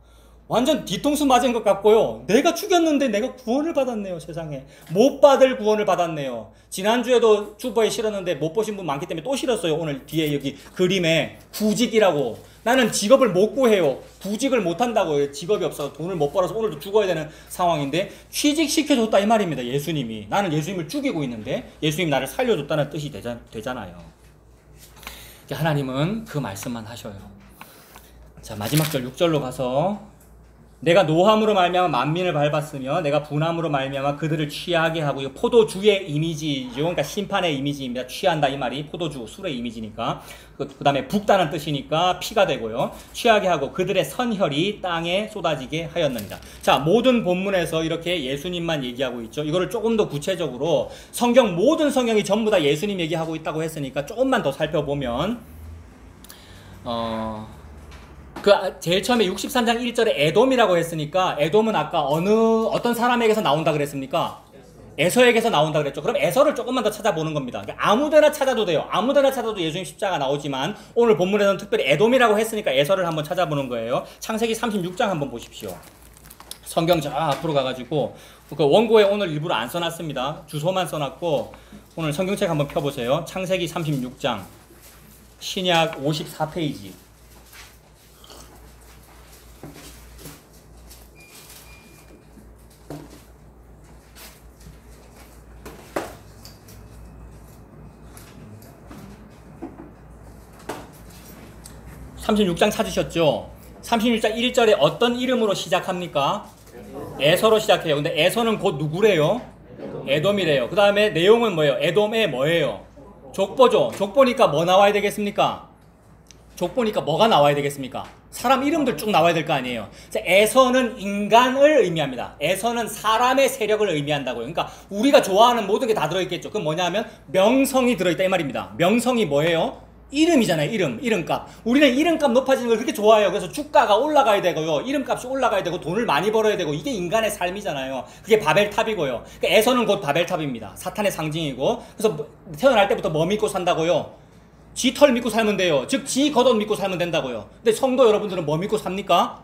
완전 뒤통수 맞은 것 같고요. 내가 죽였는데 내가 구원을 받았네요. 세상에. 못 받을 구원을 받았네요. 지난주에도 주보에 실었는데 못 보신 분 많기 때문에 또 실었어요. 오늘 뒤에 여기 그림에 구직이라고. 나는 직업을 못 구해요. 구직을 못 한다고요. 직업이 없어서 돈을 못 벌어서 오늘도 죽어야 되는 상황인데 취직시켜줬다 이 말입니다. 예수님이. 나는 예수님을 죽이고 있는데 예수님이 나를 살려줬다는 뜻이 되잖아요. 하나님은 그 말씀만 하셔요. 자 마지막 절 6절로 가서 내가 노함으로 말미암아 만민을 밟았으며 내가 분함으로 말미암아 그들을 취하게 하고 이거 포도주의 이미지죠. 그러니까 심판의 이미지입니다. 취한다 이 말이 포도주 술의 이미지니까 그 다음에 붓다는 뜻이니까 피가 되고요. 취하게 하고 그들의 선혈이 땅에 쏟아지게 하였느니라. 자 모든 본문에서 이렇게 예수님만 얘기하고 있죠. 이거를 조금 더 구체적으로 성경 모든 성경이 전부 다 예수님 얘기하고 있다고 했으니까 조금만 더 살펴보면 제일 처음에 63장 1절에 에돔이라고 했으니까 에돔은 아까 어떤 사람에게서 나온다 그랬습니까? 에서에게서 나온다 그랬죠. 그럼 에서를 조금만 더 찾아보는 겁니다. 아무데나 찾아도 돼요. 아무데나 찾아도 예수님 십자가 나오지만 오늘 본문에서는 특별히 에돔이라고 했으니까 에서를 한번 찾아보는 거예요. 창세기 36장 한번 보십시오. 성경 저 앞으로 가가지고 그 원고에 오늘 일부러 안 써놨습니다. 주소만 써놨고 오늘 성경책 한번 펴보세요. 창세기 36장 신약 54페이지. (36장) 찾으셨죠? 36장 1절에 어떤 이름으로 시작합니까? 에서로 시작해요. 근데 에서는 곧 누구래요? 에돔이래요. 그 다음에 내용은 뭐예요? 에돔의 뭐예요? 족보죠. 족보니까 뭐 나와야 되겠습니까? 족보니까 뭐가 나와야 되겠습니까? 사람 이름들 쭉 나와야 될 거 아니에요. 에서는 인간을 의미합니다. 에서는 사람의 세력을 의미한다고요. 그러니까 우리가 좋아하는 모든 게 다 들어있겠죠. 그럼 뭐냐 하면 명성이 들어있다 이 말입니다. 명성이 뭐예요? 이름이잖아요. 이름값. 우리는 이름값 높아지는 걸 그렇게 좋아해요. 그래서 주가가 올라가야 되고요. 이름값이 올라가야 되고 돈을 많이 벌어야 되고 이게 인간의 삶이잖아요. 그게 바벨탑이고요. 그러니까 에서는 곧 바벨탑입니다. 사탄의 상징이고. 그래서 태어날 때부터 뭐 믿고 산다고요? 지 털 믿고 살면 돼요. 즉 지 겉옷 믿고 살면 된다고요. 근데 성도 여러분들은 뭐 믿고 삽니까?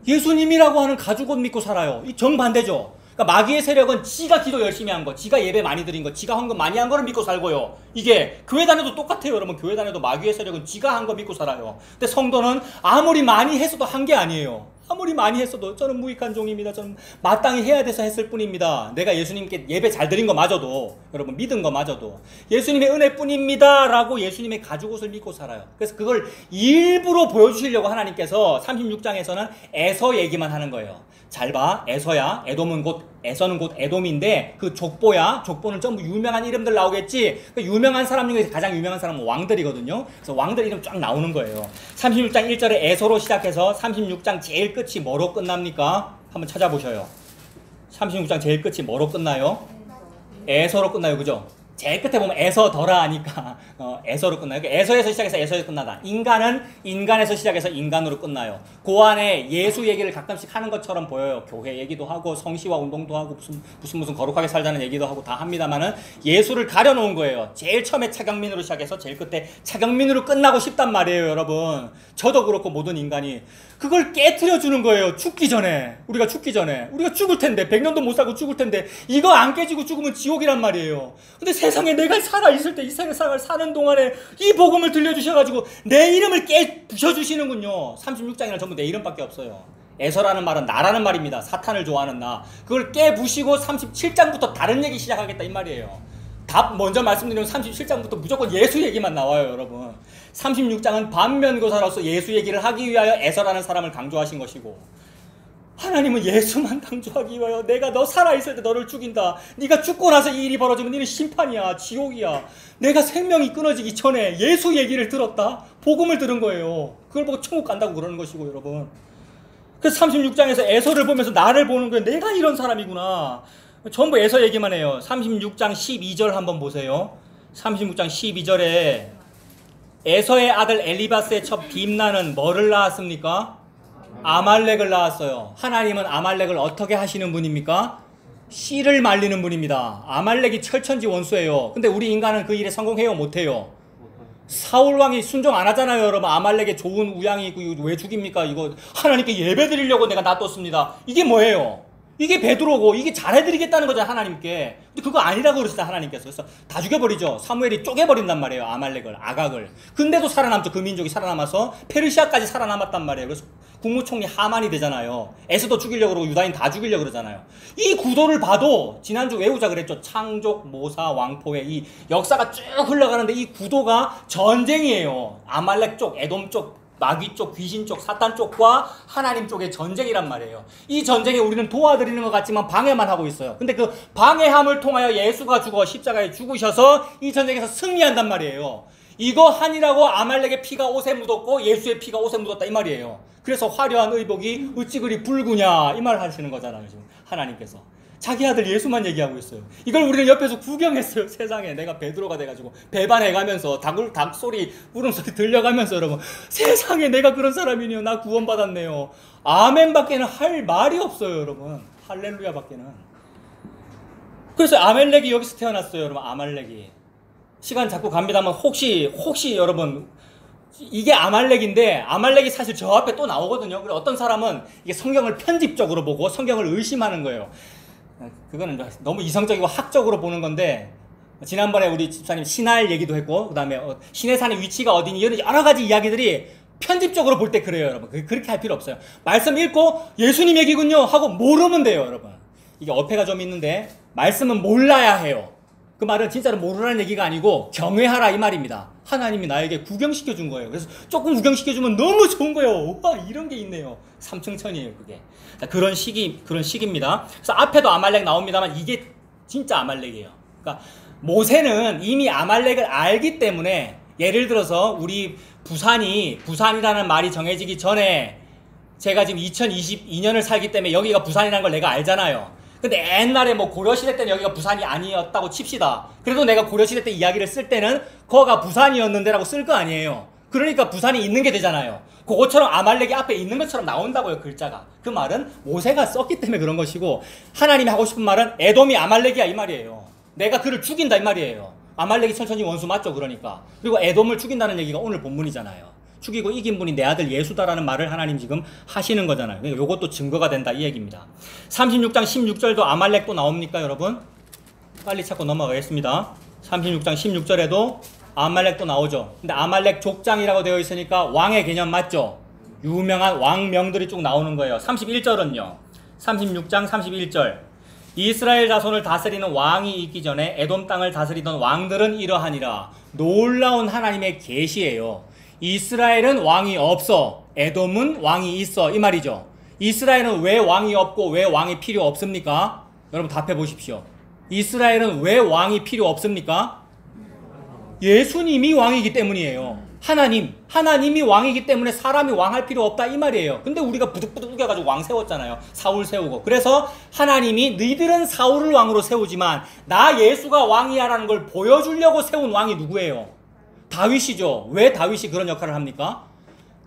예수님이라고 하는 가죽옷 믿고 살아요. 이 정반대죠. 그러니까 마귀의 세력은 지가 기도 열심히 한 거, 지가 예배 많이 드린 거, 지가 헌금 많이 한 거를 믿고 살고요. 이게 교회 다녀도 똑같아요. 여러분 교회 다녀도 마귀의 세력은 지가 한 거 믿고 살아요. 근데 성도는 아무리 많이 했어도 한 게 아니에요. 아무리 많이 했어도 저는 무익한 종입니다. 저는 마땅히 해야 돼서 했을 뿐입니다. 내가 예수님께 예배 잘 드린 거 마저도, 여러분 믿은 거 마저도 예수님의 은혜뿐입니다 라고 예수님의 가죽옷을 믿고 살아요. 그래서 그걸 일부러 보여주시려고 하나님께서 36장에서는 에서 얘기만 하는 거예요. 잘 봐, 에서야, 에서는 곧 에돔인데 그 족보야, 족보는 전부 유명한 이름들 나오겠지. 그 유명한 사람 중에 가장 유명한 사람은 왕들이거든요. 그래서 왕들 이름 쫙 나오는 거예요. 36장 1절에 에서로 시작해서 36장 제일 끝이 뭐로 끝납니까? 한번 찾아보셔요. 36장 제일 끝이 뭐로 끝나요? 에서로 끝나요. 그죠? 제일 끝에 보면 에서더라 하니까 에서로 끝나요. 에서에서 시작해서 에서에서 끝나다. 인간은 인간에서 시작해서 인간으로 끝나요. 그 안에 예수 얘기를 가끔씩 하는 것처럼 보여요. 교회 얘기도 하고 성시와 운동도 하고 무슨 거룩하게 살자는 얘기도 하고 다 합니다만은 예수를 가려놓은 거예요. 제일 처음에 차경민으로 시작해서 제일 끝에 차경민으로 끝나고 싶단 말이에요. 여러분, 저도 그렇고 모든 인간이 그걸 깨트려 주는 거예요. 죽기 전에, 우리가 죽을 텐데 100년도 못 살고 죽을 텐데 이거 안 깨지고 죽으면 지옥이란 말이에요. 근데 세상에 내가 살아있을 때 이 세상을 사는 동안에 이 복음을 들려주셔가지고 내 이름을 부셔주시는군요. 36장이나 전부 내 이름밖에 없어요. 에서라는 말은 나라는 말입니다. 사탄을 좋아하는 나. 그걸 깨부시고 37장부터 다른 얘기 시작하겠다 이 말이에요. 답 먼저 말씀드리면 37장부터 무조건 예수 얘기만 나와요. 여러분, 36장은 반면교사로서 예수 얘기를 하기 위하여 에서라는 사람을 강조하신 것이고, 하나님은 예수만 강조하기 위하여 내가 너 살아있을 때 너를 죽인다. 네가 죽고 나서 이 일이 벌어지면 너는 심판이야, 지옥이야. 내가 생명이 끊어지기 전에 예수 얘기를 들었다. 복음을 들은 거예요. 그걸 보고 천국 간다고 그러는 것이고, 여러분. 그래서 36장에서 에서를 보면서 나를 보는 거예요. 내가 이런 사람이구나. 전부 에서 얘기만 해요. 36장 12절 한번 보세요. 36장 12절에 에서의 아들 엘리바스의 첩 빔나는 뭐를 낳았습니까? 아말렉을 낳았어요. 하나님은 아말렉을 어떻게 하시는 분입니까? 씨를 말리는 분입니다. 아말렉이 철천지 원수예요. 근데 우리 인간은 그 일에 성공해요? 못해요? 사울 왕이 순종 안 하잖아요. 여러분, 아말렉에 좋은 우양이 있고 이거 왜 죽입니까? 이거 하나님께 예배 드리려고 내가 놔뒀습니다. 이게 뭐예요? 이게 베드로고 이게 잘해드리겠다는 거죠, 하나님께. 근데 그거 아니라고 그러시다, 하나님께서. 그래서 다 죽여버리죠. 사무엘이 쪼개버린단 말이에요, 아말렉을, 아각을. 근데도 살아남죠. 그 민족이 살아남아서 페르시아까지 살아남았단 말이에요. 그래서 국무총리 하만이 되잖아요. 에스도 죽이려고 그러고 유다인 다 죽이려고 그러잖아요. 이 구도를 봐도 지난주 외우자 그랬죠. 창족, 모사, 왕포의 이 역사가 쭉 흘러가는데 이 구도가 전쟁이에요. 아말렉 쪽, 에돔 쪽, 마귀 쪽, 귀신 쪽, 사탄 쪽과 하나님 쪽의 전쟁이란 말이에요. 이 전쟁에 우리는 도와드리는 것 같지만 방해만 하고 있어요. 근데 그 방해함을 통하여 예수가 죽어 십자가에 죽으셔서 이 전쟁에서 승리한단 말이에요. 이거 하니라고 아말렉의 피가 옷에 묻었고 예수의 피가 옷에 묻었다 이 말이에요. 그래서 화려한 의복이 어찌 그리 붉으냐 이 말 하시는 거잖아요. 지금 하나님께서 자기 아들 예수만 얘기하고 있어요. 이걸 우리는 옆에서 구경했어요. 세상에 내가 베드로가 돼가지고 배반해가면서 닭소리 울음소리 들려가면서, 여러분, 세상에 내가 그런 사람이네요. 나 구원받았네요. 아멘밖에는 할 말이 없어요. 여러분, 할렐루야 밖에는. 그래서 아말렉이 여기서 태어났어요. 여러분, 아말렉이. 시간 자꾸 갑니다만 혹시 여러분, 이게 아말렉인데 아말렉이 사실 저 앞에 또 나오거든요. 그래서 어떤 사람은 이게 성경을 편집적으로 보고 성경을 의심하는 거예요. 그거는 너무 이성적이고 학적으로 보는 건데, 지난번에 우리 집사님 신할 얘기도 했고, 그 다음에 신의 산의 위치가 어디니 이런 여러 가지 이야기들이 편집적으로 볼 때 그래요. 여러분, 그렇게 할 필요 없어요. 말씀 읽고 예수님 얘기군요 하고 모르면 돼요. 여러분, 이게 어폐가 좀 있는데 말씀은 몰라야 해요. 그 말은 진짜로 모르라는 얘기가 아니고 경외하라 이 말입니다. 하나님이 나에게 구경시켜 준 거예요. 그래서 조금 구경시켜 주면 너무 좋은 거예요. 와, 이런 게 있네요. 삼층천이에요, 그게. 자, 그런 시기입니다. 그래서 앞에도 아말렉 나옵니다만 이게 진짜 아말렉이에요. 그러니까 모세는 이미 아말렉을 알기 때문에, 예를 들어서 우리 부산이라는 말이 정해지기 전에 제가 지금 2022년을 살기 때문에 여기가 부산이라는 걸 내가 알잖아요. 근데 옛날에 뭐 고려시대 때는 여기가 부산이 아니었다고 칩시다. 그래도 내가 고려시대 때 이야기를 쓸 때는 거가 부산이었는데라고 쓸 거 아니에요. 그러니까 부산이 있는 게 되잖아요. 그것처럼 아말렉이 앞에 있는 것처럼 나온다고요, 글자가. 그 말은 모세가 썼기 때문에 그런 것이고, 하나님이 하고 싶은 말은 에돔이 아말렉이야 이 말이에요. 내가 그를 죽인다 이 말이에요. 아말렉이 천천히 원수 맞죠, 그러니까. 그리고 에돔을 죽인다는 얘기가 오늘 본문이잖아요. 죽이고 이긴 분이 내 아들 예수다라는 말을 하나님 지금 하시는 거잖아요. 그러니까 이것도 증거가 된다 이 얘기입니다. 36장 16절도 아말렉도 나옵니까, 여러분? 빨리 찾고 넘어가겠습니다. 36장 16절에도 아말렉도 나오죠. 근데 아말렉 족장이라고 되어 있으니까 왕의 개념 맞죠? 유명한 왕명들이 쭉 나오는 거예요. 31절은요. 36장 31절. 이스라엘 자손을 다스리는 왕이 있기 전에 에돔 땅을 다스리던 왕들은 이러하니라. 놀라운 하나님의 계시예요. 이스라엘은 왕이 없어. 에돔은 왕이 있어. 이 말이죠. 이스라엘은 왜 왕이 없고 왜 왕이 필요 없습니까? 여러분 답해 보십시오. 이스라엘은 왜 왕이 필요 없습니까? 예수님이 왕이기 때문이에요. 하나님이 왕이기 때문에 사람이 왕할 필요 없다 이 말이에요. 근데 우리가 부득부득 우겨가지고 왕 세웠잖아요. 사울 세우고. 그래서 하나님이 너희들은 사울을 왕으로 세우지만 나 예수가 왕이야라는 걸 보여주려고 세운 왕이 누구예요? 다윗이죠. 왜 다윗이 그런 역할을 합니까?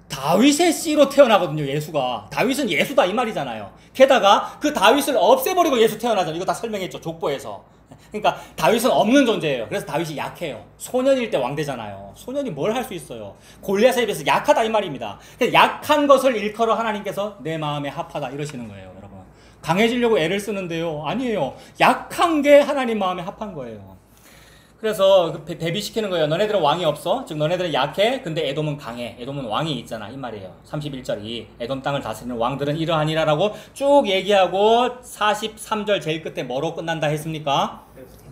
다윗의 씨로 태어나거든요. 예수가. 다윗은 예수다 이 말이잖아요. 게다가 그 다윗을 없애버리고 예수 태어나잖아요. 이거 다 설명했죠. 족보에서. 그러니까 다윗은 없는 존재예요. 그래서 다윗이 약해요. 소년일 때 왕되잖아요. 소년이 뭘 할 수 있어요? 골리앗에 비해서 약하다 이 말입니다. 약한 것을 일컬어 하나님께서 내 마음에 합하다 이러시는 거예요. 여러분 강해지려고 애를 쓰는데요. 아니에요. 약한 게 하나님 마음에 합한 거예요. 그래서 대비시키는 거예요. 너네들은 왕이 없어. 즉 너네들은 약해. 근데 에돔은 강해. 에돔은 왕이 있잖아. 이 말이에요. 31절이 에돔 땅을 다스리는 왕들은 이러하니라 라고 쭉 얘기하고 43절 제일 끝에 뭐로 끝난다 했습니까?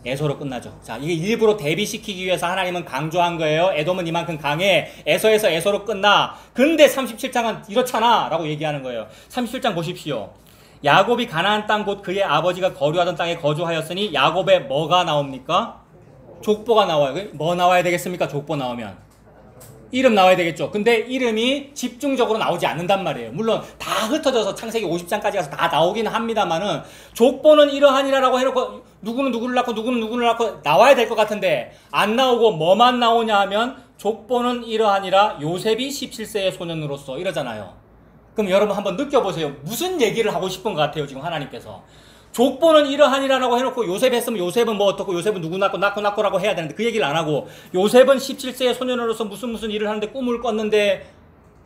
에서로 끝나죠. 자, 이게 일부러 대비시키기 위해서 하나님은 강조한 거예요. 에돔은 이만큼 강해. 에서에서 에서로 끝나. 근데 37장은 이렇잖아 라고 얘기하는 거예요. 37장 보십시오. 야곱이 가나안 땅 곧 그의 아버지가 거류하던 땅에 거주하였으니 야곱에 뭐가 나옵니까? 족보가 나와요. 뭐 나와야 되겠습니까? 족보 나오면 이름 나와야 되겠죠. 근데 이름이 집중적으로 나오지 않는단 말이에요. 물론 다 흩어져서 창세기 50장까지 가서 다 나오긴 합니다만은 족보는 이러하니라라고 해놓고 누구는 누구를 낳고 누구는 누구를 낳고 나와야 될 것 같은데 안 나오고 뭐만 나오냐 하면 족보는 이러하니라 요셉이 17세의 소년으로서 이러잖아요. 그럼 여러분 한번 느껴보세요. 무슨 얘기를 하고 싶은 것 같아요 지금 하나님께서. 족보는 이러하니라라고 해놓고 요셉 했으면 요셉은 뭐 어떻고 요셉은 누구 낳고라고 해야 되는데 그 얘기를 안 하고 요셉은 17세의 소년으로서 무슨 일을 하는데 꿈을 꿨는데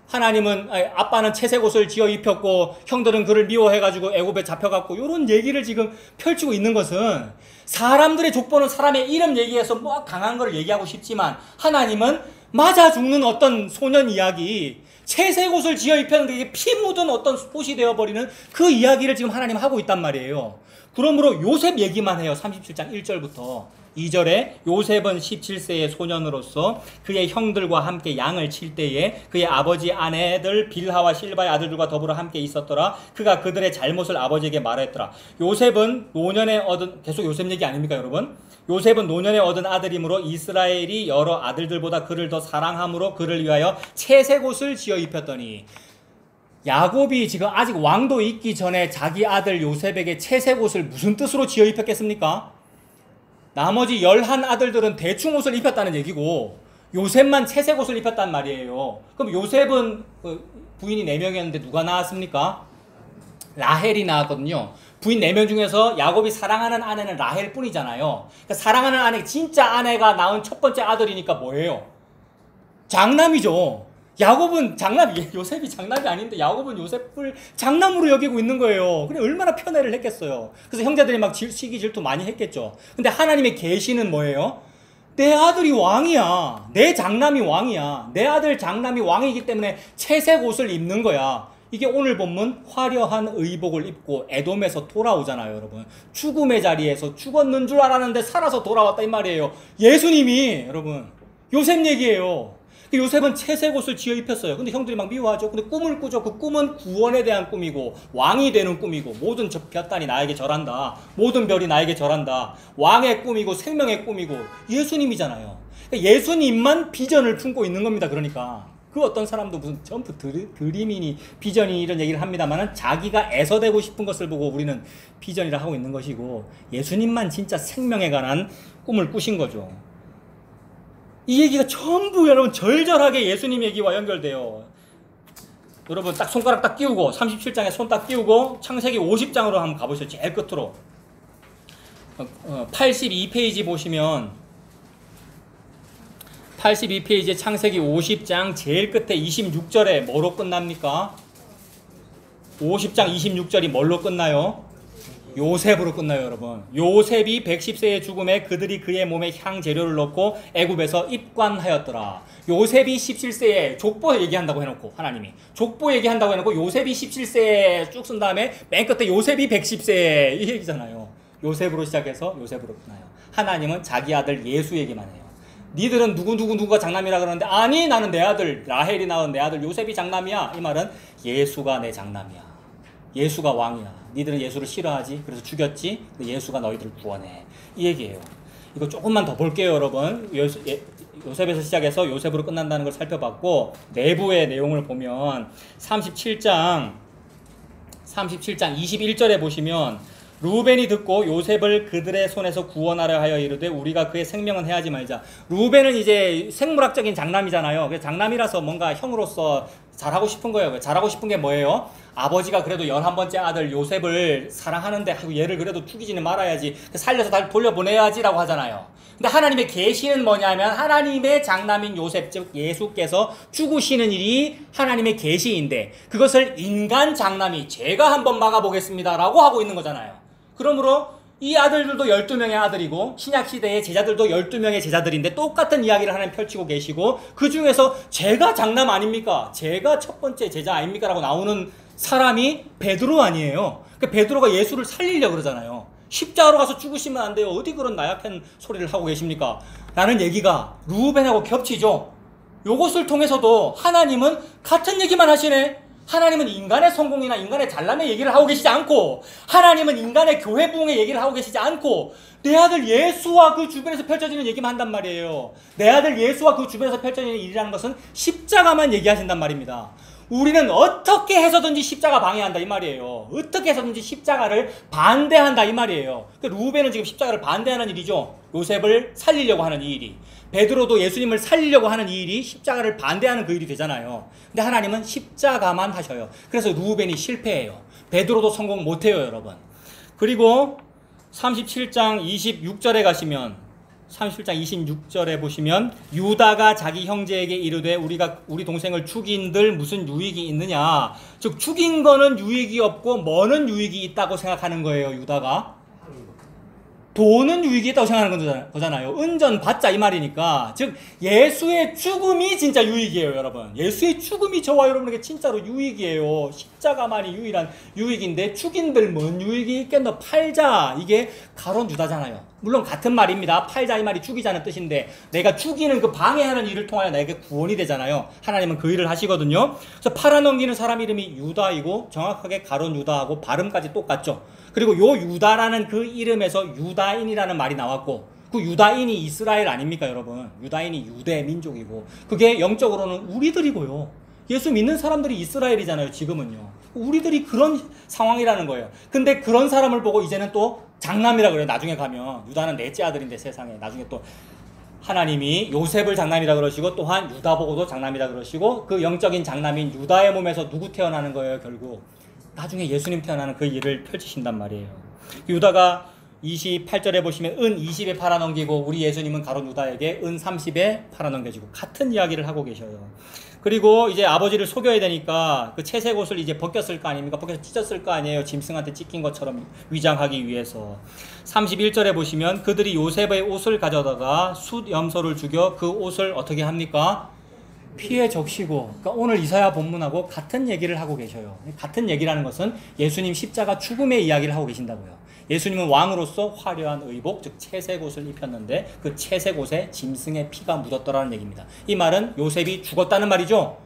하나님은 아빠는 채색 옷을 지어 입혔고 형들은 그를 미워해가지고 애굽에 잡혀갔고 이런 얘기를 지금 펼치고 있는 것은 사람들의 족보는 사람의 이름 얘기해서 뭐 강한 걸 얘기하고 싶지만 하나님은 맞아 죽는 어떤 소년 이야기 채색 옷을 지어 입혔는데 이게 피 묻은 어떤 옷이 되어버리는 그 이야기를 지금 하나님 하고 있단 말이에요. 그러므로 요셉 얘기만 해요. 37장 1절부터 2절에 요셉은 17세의 소년으로서 그의 형들과 함께 양을 칠 때에 그의 아버지 아내들 빌하와 실바의 아들들과 더불어 함께 있었더라. 그가 그들의 잘못을 아버지에게 말했더라. 요셉은 노년에 얻은 계속 요셉 얘기 아닙니까 여러분? 요셉은 노년에 얻은 아들이므로 이스라엘이 여러 아들들보다 그를 더 사랑함으로 그를 위하여 채색 옷을 지어 입혔더니 야곱이 지금 아직 왕도 있기 전에 자기 아들 요셉에게 채색 옷을 무슨 뜻으로 지어 입혔겠습니까? 나머지 11아들들은 대충 옷을 입혔다는 얘기고 요셉만 채색 옷을 입혔단 말이에요. 그럼 요셉은 부인이 4명이었는데 누가 나왔습니까? 라헬이 나왔거든요. 부인 4명 중에서 야곱이 사랑하는 아내는 라헬 뿐이잖아요. 그러니까 사랑하는 아내, 진짜 아내가 낳은 첫 번째 아들이니까 뭐예요? 장남이죠. 야곱은 요셉이 장남이 아닌데 야곱은 요셉을 장남으로 여기고 있는 거예요. 그래 얼마나 편애를 했겠어요. 그래서 형제들이 막 시기 질투 많이 했겠죠. 근데 하나님의 계시는 뭐예요? 내 아들이 왕이야. 내 장남이 왕이야. 내 아들 장남이 왕이기 때문에 채색 옷을 입는 거야. 이게 오늘 본문 화려한 의복을 입고 에돔에서 돌아오잖아요, 여러분. 죽음의 자리에서 죽었는 줄 알았는데 살아서 돌아왔다 이 말이에요. 예수님이 여러분 요셉 얘기예요. 요셉은 채색 옷을 지어 입혔어요. 근데 형들이 막 미워하죠. 근데 꿈을 꾸죠. 그 꿈은 구원에 대한 꿈이고 왕이 되는 꿈이고 모든 별단이 나에게 절한다. 모든 별이 나에게 절한다. 왕의 꿈이고 생명의 꿈이고 예수님이잖아요. 그러니까 예수님만 비전을 품고 있는 겁니다. 그러니까 그 어떤 사람도 무슨 전부 드림이니 비전이 이런 얘기를 합니다만은 자기가 애서되고 싶은 것을 보고 우리는 비전이라 하고 있는 것이고 예수님만 진짜 생명에 관한 꿈을 꾸신 거죠. 이 얘기가 전부 여러분 절절하게 예수님 얘기와 연결돼요. 여러분 딱 손가락 딱 끼우고 37장에 손 딱 끼우고 창세기 50장으로 한번 가보시죠. 제일 끝으로 82페이지 보시면 82페이지에 창세기 50장 제일 끝에 26절에 뭐로 끝납니까? 50장 26절이 뭘로 끝나요? 요셉으로 끝나요, 여러분. 요셉이 110세의 죽음에 그들이 그의 몸에 향재료를 넣고 애굽에서 입관하였더라. 요셉이 17세에 족보 얘기한다고 해놓고 하나님이 족보 얘기한다고 해놓고 요셉이 17세에 쭉 쓴 다음에 맨 끝에 요셉이 110세 이 얘기잖아요. 요셉으로 시작해서 요셉으로 끝나요. 하나님은 자기 아들 예수 얘기만 해요. 니들은 누구가 장남이라 그러는데 아니 나는 내 아들 라헬이 낳은 내 아들 요셉이 장남이야. 이 말은 예수가 내 장남이야. 예수가 왕이야. 니들은 예수를 싫어하지. 그래서 죽였지. 근데 예수가 너희들을 구원해. 이 얘기예요. 이거 조금만 더 볼게요, 여러분. 요셉에서 시작해서 요셉으로 끝난다는 걸 살펴봤고 내부의 내용을 보면 37장 21절에 보시면 루벤이 듣고 요셉을 그들의 손에서 구원하려 하여 이르되 우리가 그의 생명은 해하지 말자. 루벤은 이제 생물학적인 장남이잖아요. 그래서 장남이라서 뭔가 형으로서 잘하고 싶은 거예요. 잘하고 싶은 게 뭐예요? 아버지가 그래도 11번째 아들 요셉을 사랑하는데 얘를 그래도 죽이지는 말아야지. 살려서 다시 돌려보내야지 라고 하잖아요. 근데 하나님의 계시는 뭐냐면 하나님의 장남인 요셉 즉 예수께서 죽으시는 일이 하나님의 계시인데 그것을 인간 장남이 제가 한번 막아보겠습니다 라고 하고 있는 거잖아요. 그러므로 이 아들들도 12명의 아들이고 신약시대의 제자들도 12명의 제자들인데 똑같은 이야기를 하나님 펼치고 계시고 그 중에서 제가 장남 아닙니까? 제가 첫 번째 제자 아닙니까? 라고 나오는 사람이 베드로 아니에요. 그러니까 베드로가 예수를 살리려고 그러잖아요. 십자가로 가서 죽으시면 안 돼요. 어디 그런 나약한 소리를 하고 계십니까? 라는 얘기가 루벤하고 겹치죠. 요것을 통해서도 하나님은 같은 얘기만 하시네. 하나님은 인간의 성공이나 인간의 잘남의 얘기를 하고 계시지 않고 하나님은 인간의 교회 부흥의 얘기를 하고 계시지 않고 내 아들 예수와 그 주변에서 펼쳐지는 얘기만 한단 말이에요. 내 아들 예수와 그 주변에서 펼쳐지는 일이라는 것은 십자가만 얘기하신단 말입니다. 우리는 어떻게 해서든지 십자가 방해한다 이 말이에요. 어떻게 해서든지 십자가를 반대한다 이 말이에요. 루벤은 지금 십자가를 반대하는 일이죠. 요셉을 살리려고 하는 이 일이. 베드로도 예수님을 살리려고 하는 이 일이 십자가를 반대하는 그 일이 되잖아요. 근데 하나님은 십자가만 하셔요. 그래서 루벤이 실패해요. 베드로도 성공 못해요, 여러분. 그리고 37장 26절에 가시면 37장 26절에 보시면 유다가 자기 형제에게 이르되 우리 동생을 죽인들 무슨 유익이 있느냐. 즉 죽인 거는 유익이 없고 뭐는 유익이 있다고 생각하는 거예요. 유다가 돈은 유익이 있다고 생각하는 거잖아요. 은전 받자 이 말이니까. 즉 예수의 죽음이 진짜 유익이에요, 여러분. 예수의 죽음이 저와 여러분에게 진짜로 유익이에요. 십자가만이 유일한 유익인데 죽인들 뭔 유익이 있겠노? 팔자. 이게 가론 유다잖아요. 물론 같은 말입니다. 팔자 이 말이 죽이자는 뜻인데 내가 죽이는 그 방해하는 일을 통하여 나에게 구원이 되잖아요. 하나님은 그 일을 하시거든요. 그래서 팔아넘기는 사람 이름이 유다이고 정확하게 가론 유다하고 발음까지 똑같죠. 그리고 요 유다라는 그 이름에서 유다인이라는 말이 나왔고 그 유다인이 이스라엘 아닙니까, 여러분? 유다인이 유대 민족이고 그게 영적으로는 우리들이고요. 예수 믿는 사람들이 이스라엘이잖아요, 지금은요. 우리들이 그런 상황이라는 거예요. 근데 그런 사람을 보고 이제는 또 장남이라 그래요. 나중에 가면 유다는 넷째 아들인데 세상에 나중에 또 하나님이 요셉을 장남이라 그러시고 또한 유다 보고도 장남이라 그러시고 그 영적인 장남인 유다의 몸에서 누구 태어나는 거예요, 결국? 나중에 예수님 태어나는 그 일을 펼치신단 말이에요. 유다가 28절에 보시면 은 20에 팔아넘기고 우리 예수님은 가론 유다에게 은 30에 팔아넘겨지고 같은 이야기를 하고 계셔요. 그리고 이제 아버지를 속여야 되니까 그 채색 옷을 이제 벗겼을 거 아닙니까? 벗겨서 찢었을 거 아니에요. 짐승한테 찢긴 것처럼 위장하기 위해서. 31절에 보시면 그들이 요셉의 옷을 가져다가 숫 염소를 죽여 그 옷을 어떻게 합니까? 피해 적시고. 그러니까 오늘 이사야 본문하고 같은 얘기를 하고 계셔요. 같은 얘기라는 것은 예수님 십자가 죽음의 이야기를 하고 계신다고요. 예수님은 왕으로서 화려한 의복, 즉 채색 옷을 입혔는데 그 채색 옷에 짐승의 피가 묻었더라는 얘기입니다. 이 말은 요셉이 죽었다는 말이죠.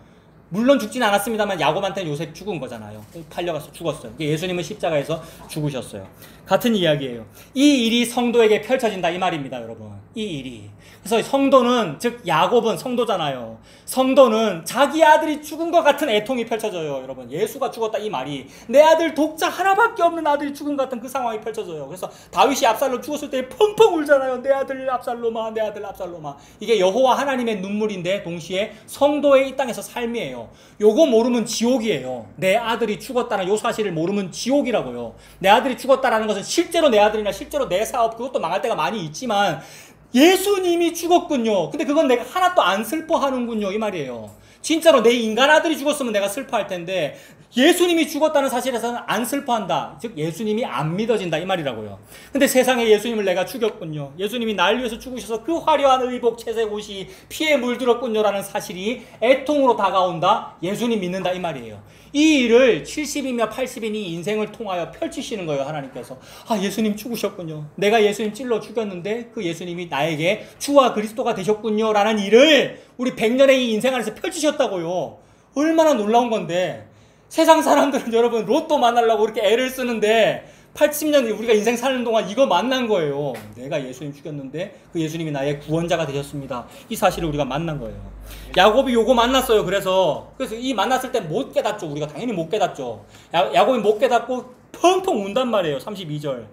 물론 죽지는 않았습니다만 야곱한테는 요셉 죽은 거잖아요. 팔려가서 죽었어요. 예수님은 십자가에서 죽으셨어요. 같은 이야기예요. 이 일이 성도에게 펼쳐진다 이 말입니다, 여러분. 이 일이. 그래서 성도는, 즉 야곱은 성도잖아요. 성도는 자기 아들이 죽은 것 같은 애통이 펼쳐져요, 여러분. 예수가 죽었다 이 말이. 내 아들 독자 하나밖에 없는 아들이 죽은 것 같은 그 상황이 펼쳐져요. 그래서 다윗이 압살롬 죽었을 때 펑펑 울잖아요. 내 아들 압살롬아, 내 아들 압살롬아. 이게 여호와 하나님의 눈물인데 동시에 성도의 이 땅에서 삶이에요. 요거 모르면 지옥이에요. 내 아들이 죽었다는 요 사실을 모르면 지옥이라고요. 내 아들이 죽었다라는 것은 실제로 내 아들이나 실제로 내 사업 그것도 망할 때가 많이 있지만 예수님이 죽었군요. 근데 그건 내가 하나도 안 슬퍼하는군요. 이 말이에요. 진짜로 내 인간 아들이 죽었으면 내가 슬퍼할 텐데 예수님이 죽었다는 사실에서는 안 슬퍼한다. 즉 예수님이 안 믿어진다 이 말이라고요. 근데 세상에 예수님을 내가 죽였군요. 예수님이 날 위해서 죽으셔서 그 화려한 의복 채색 옷이 피에 물들었군요라는 사실이 애통으로 다가온다. 예수님 믿는다 이 말이에요. 이 일을 70이며 80인이 인생을 통하여 펼치시는 거예요. 하나님께서. 아, 예수님 죽으셨군요. 내가 예수님 찔러 죽였는데 그 예수님이 나에게 주와 그리스도가 되셨군요 라는 일을 우리 100년의 이 인생 안에서 펼치셨다고요. 얼마나 놀라운 건데. 세상 사람들은 여러분 로또 만나려고 그렇게 애를 쓰는데 80년 우리가 인생 사는 동안 이거 만난 거예요. 내가 예수님 죽였는데 그 예수님이 나의 구원자가 되셨습니다. 이 사실을 우리가 만난 거예요. 야곱이 요거 만났어요. 그래서 이 만났을 때 못 깨닫죠. 우리가 당연히 못 깨닫죠. 야곱이 못 깨닫고 펑펑 운단 말이에요. 32절.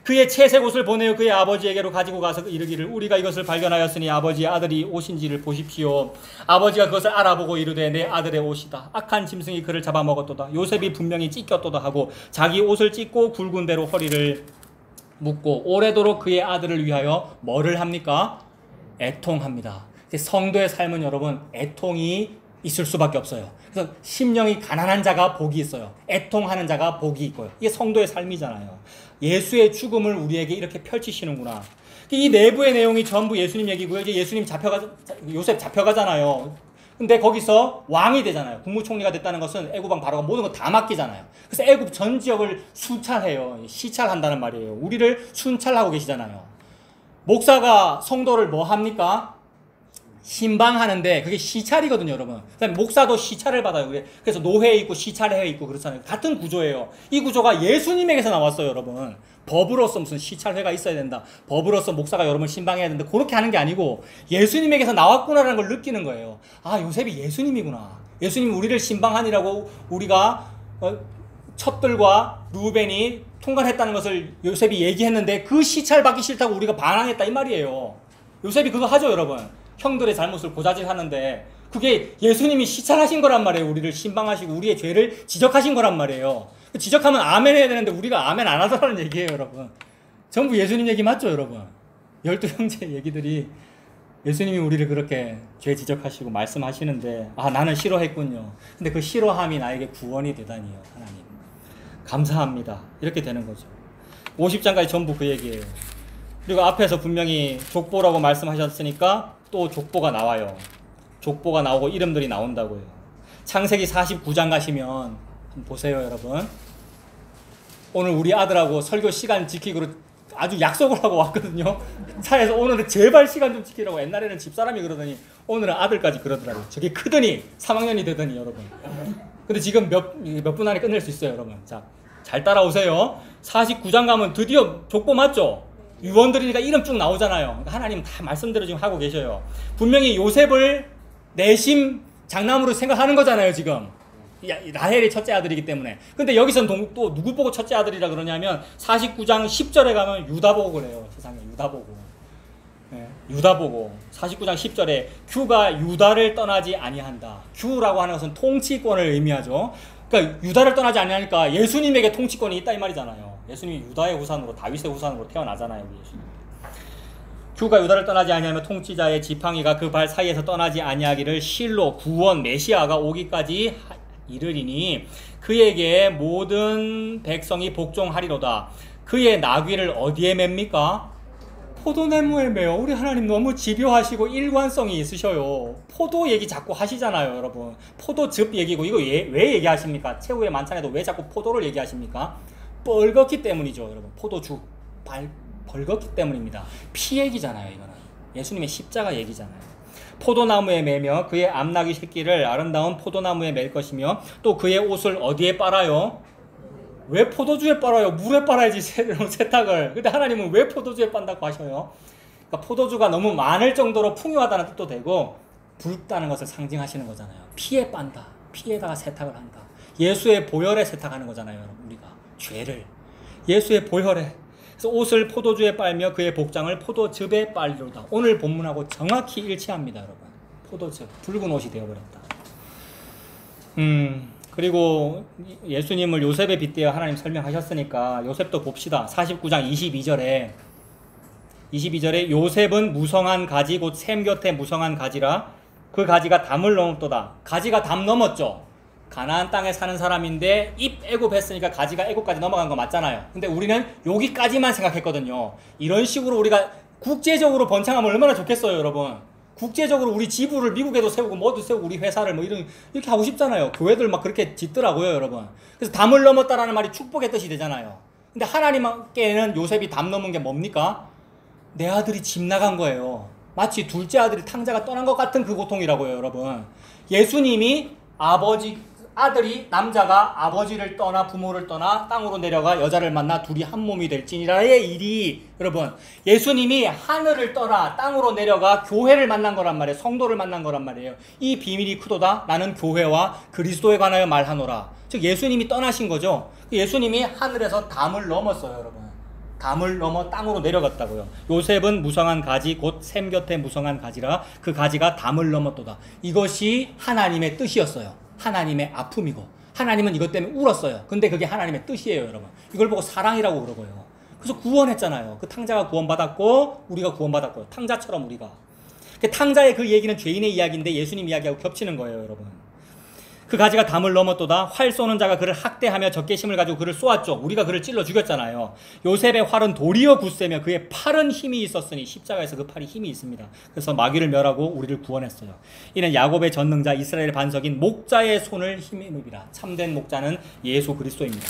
그의 채색 옷을 보내어 그의 아버지에게로 가지고 가서 이르기를 우리가 이것을 발견하였으니 아버지의 아들이 옷인지를 보십시오. 아버지가 그것을 알아보고 이르되 내 아들의 옷이다. 악한 짐승이 그를 잡아먹었도다. 요셉이 분명히 찢겼도다 하고 자기 옷을 찢고 굵은 대로 허리를 묶고 오래도록 그의 아들을 위하여 뭐를 합니까? 애통합니다. 성도의 삶은 여러분 애통이 있을 수밖에 없어요. 그래서 심령이 가난한 자가 복이 있어요. 애통하는 자가 복이 있고요. 이게 성도의 삶이잖아요. 예수의 죽음을 우리에게 이렇게 펼치시는구나. 이 내부의 내용이 전부 예수님 얘기고요. 이제 예수님 요셉 잡혀가잖아요. 근데 거기서 왕이 되잖아요. 국무총리가 됐다는 것은 애굽왕 바로가 모든 거 다 맡기잖아요. 그래서 애굽 전 지역을 순찰해요. 시찰한다는 말이에요. 우리를 순찰하고 계시잖아요. 목사가 성도를 뭐 합니까? 신방하는데 그게 시찰이거든요, 여러분. 그다음에 목사도 시찰을 받아요. 그래서 노회에 있고 시찰회에 있고 그렇잖아요. 같은 구조예요. 이 구조가 예수님에게서 나왔어요, 여러분. 법으로서 무슨 시찰회가 있어야 된다. 법으로서 목사가 여러분 신방해야 된다. 그렇게 하는 게 아니고 예수님에게서 나왔구나라는 걸 느끼는 거예요. 아, 요셉이 예수님이구나. 예수님이 우리를 신방하니라고 우리가 첩들과 루벤이 통관했다는 것을 요셉이 얘기했는데 그 시찰 받기 싫다고 우리가 반항했다 이 말이에요. 요셉이 그거 하죠, 여러분. 형들의 잘못을 고자질하는데 그게 예수님이 시찰하신 거란 말이에요. 우리를 신방하시고 우리의 죄를 지적하신 거란 말이에요. 지적하면 아멘 해야 되는데 우리가 아멘 안 하더라는 얘기예요, 여러분. 전부 예수님 얘기 맞죠, 여러분? 12형제 얘기들이 예수님이 우리를 그렇게 죄 지적하시고 말씀하시는데 아, 나는 싫어했군요. 근데 그 싫어함이 나에게 구원이 되다니요, 하나님. 감사합니다. 이렇게 되는 거죠. 50장까지 전부 그 얘기예요. 그리고 앞에서 분명히 족보라고 말씀하셨으니까 또 족보가 나와요. 족보가 나오고 이름들이 나온다고요. 창세기 49장 가시면 한번 보세요, 여러분. 오늘 우리 아들하고 설교 시간 지키기로 아주 약속을 하고 왔거든요. 차에서 오늘은 제발 시간 좀 지키라고. 옛날에는 집사람이 그러더니 오늘은 아들까지 그러더라고요. 저게 크더니 3학년이 되더니 여러분. 근데 지금 몇 분 안에 끝낼 수 있어요, 여러분. 자, 잘 따라오세요. 49장 가면 드디어 족보 맞죠? 유언들이니까 이름 쭉 나오잖아요. 그러니까 하나님 다 말씀대로 지금 하고 계셔요. 분명히 요셉을 내심 장남으로 생각하는 거잖아요, 지금. 라헬의 첫째 아들이기 때문에. 근데 여기서는 또 누구 보고 첫째 아들이라 그러냐면 49장 10절에 가면 유다 보고 그래요. 세상에 유다 보고. 네, 유다 보고 49장 10절에 규가 유다를 떠나지 아니한다. 규라고 하는 것은 통치권을 의미하죠. 그러니까 유다를 떠나지 아니하니까 예수님에게 통치권이 있다 이 말이잖아요. 예수님이 유다의 후산으로 다윗의 후산으로 태어나잖아요. 예수님. 규가 유다를 떠나지 아니하며 통치자의 지팡이가 그 발 사이에서 떠나지 아니하기를 실로 구원 메시아가 오기까지 이르리니 그에게 모든 백성이 복종하리로다. 그의 나귀를 어디에 맵니까? 포도나무에 매요. 우리 하나님 너무 집요하시고 일관성이 있으셔요. 포도 얘기 자꾸 하시잖아요, 여러분. 포도즙 얘기고 이거 왜 얘기하십니까? 최후의 만찬에도 왜 자꾸 포도를 얘기하십니까? 벌겋기 때문이죠, 여러분. 포도주 벌겋기 때문입니다. 피 얘기잖아요, 이거는. 예수님의 십자가 얘기잖아요. 포도나무에 매며 그의 암나귀 새끼를 아름다운 포도나무에 맬 것이며 또 그의 옷을 어디에 빨아요? 왜 포도주에 빨아요? 물에 빨아야지 세탁을. 근데 하나님은 왜 포도주에 빤다고 하셔요? 그러니까 포도주가 너무 많을 정도로 풍요하다는 뜻도 되고 붉다는 것을 상징하시는 거잖아요. 피에 빤다. 피에다가 세탁을 한다. 예수의 보혈에 세탁하는 거잖아요, 여러분. 우리가 죄를 예수의 보혈에. 그래서 옷을 포도주에 빨며 그의 복장을 포도즙에 빨리로다. 오늘 본문하고 정확히 일치합니다, 여러분. 포도즙, 붉은 옷이 되어버렸다. 그리고 예수님을 요셉에 빗대어 하나님 설명하셨으니까 요셉도 봅시다. 49장 22절에 22절에 요셉은 무성한 가지 곧 샘 곁에 무성한 가지라 그 가지가 담을 넘었도다. 가지가 담 넘었죠. 가나안 땅에 사는 사람인데 입 애굽했으니까 가지가 애굽까지 넘어간 거 맞잖아요. 근데 우리는 여기까지만 생각했거든요. 이런 식으로 우리가 국제적으로 번창하면 얼마나 좋겠어요, 여러분. 국제적으로 우리 지부를 미국에도 세우고 뭐도 세우고 우리 회사를 뭐 이렇게 하고 싶잖아요. 교회들 막 그렇게 짓더라고요, 여러분. 그래서 담을 넘었다라는 말이 축복의 뜻이 되잖아요. 근데 하나님께는 요셉이 담 넘은 게 뭡니까? 내 아들이 집 나간 거예요. 마치 둘째 아들이 탕자가 떠난 것 같은 그 고통이라고요, 여러분. 예수님이 아들이 남자가 아버지를 떠나 부모를 떠나 땅으로 내려가 여자를 만나 둘이 한 몸이 될지니라의 일이, 여러분, 예수님이 하늘을 떠나 땅으로 내려가 교회를 만난 거란 말이에요. 성도를 만난 거란 말이에요. 이 비밀이 크도다. 나는 교회와 그리스도에 관하여 말하노라. 즉 예수님이 떠나신 거죠. 예수님이 하늘에서 담을 넘었어요, 여러분. 담을 넘어 땅으로 내려갔다고요. 요셉은 무성한 가지 곧 샘 곁에 무성한 가지라 그 가지가 담을 넘었도다. 이것이 하나님의 뜻이었어요. 하나님의 아픔이고 하나님은 이것 때문에 울었어요. 근데 그게 하나님의 뜻이에요, 여러분. 이걸 보고 사랑이라고 그러고요. 그래서 구원했잖아요. 그 탕자가 구원받았고 우리가 구원받았고요. 탕자처럼 우리가. 탕자의 그 얘기는 죄인의 이야기인데 예수님 이야기하고 겹치는 거예요, 여러분. 그 가지가 담을 넘었도다. 활 쏘는 자가 그를 학대하며 적개심을 가지고 그를 쏘았죠. 우리가 그를 찔러 죽였잖아요. 요셉의 활은 도리어 굳세며 그의 팔은 힘이 있었으니 십자가에서 그 팔이 힘이 있습니다. 그래서 마귀를 멸하고 우리를 구원했어요. 이는 야곱의 전능자 이스라엘의 반석인 목자의 손을 힘에 누비라. 참된 목자는 예수 그리스도입니다.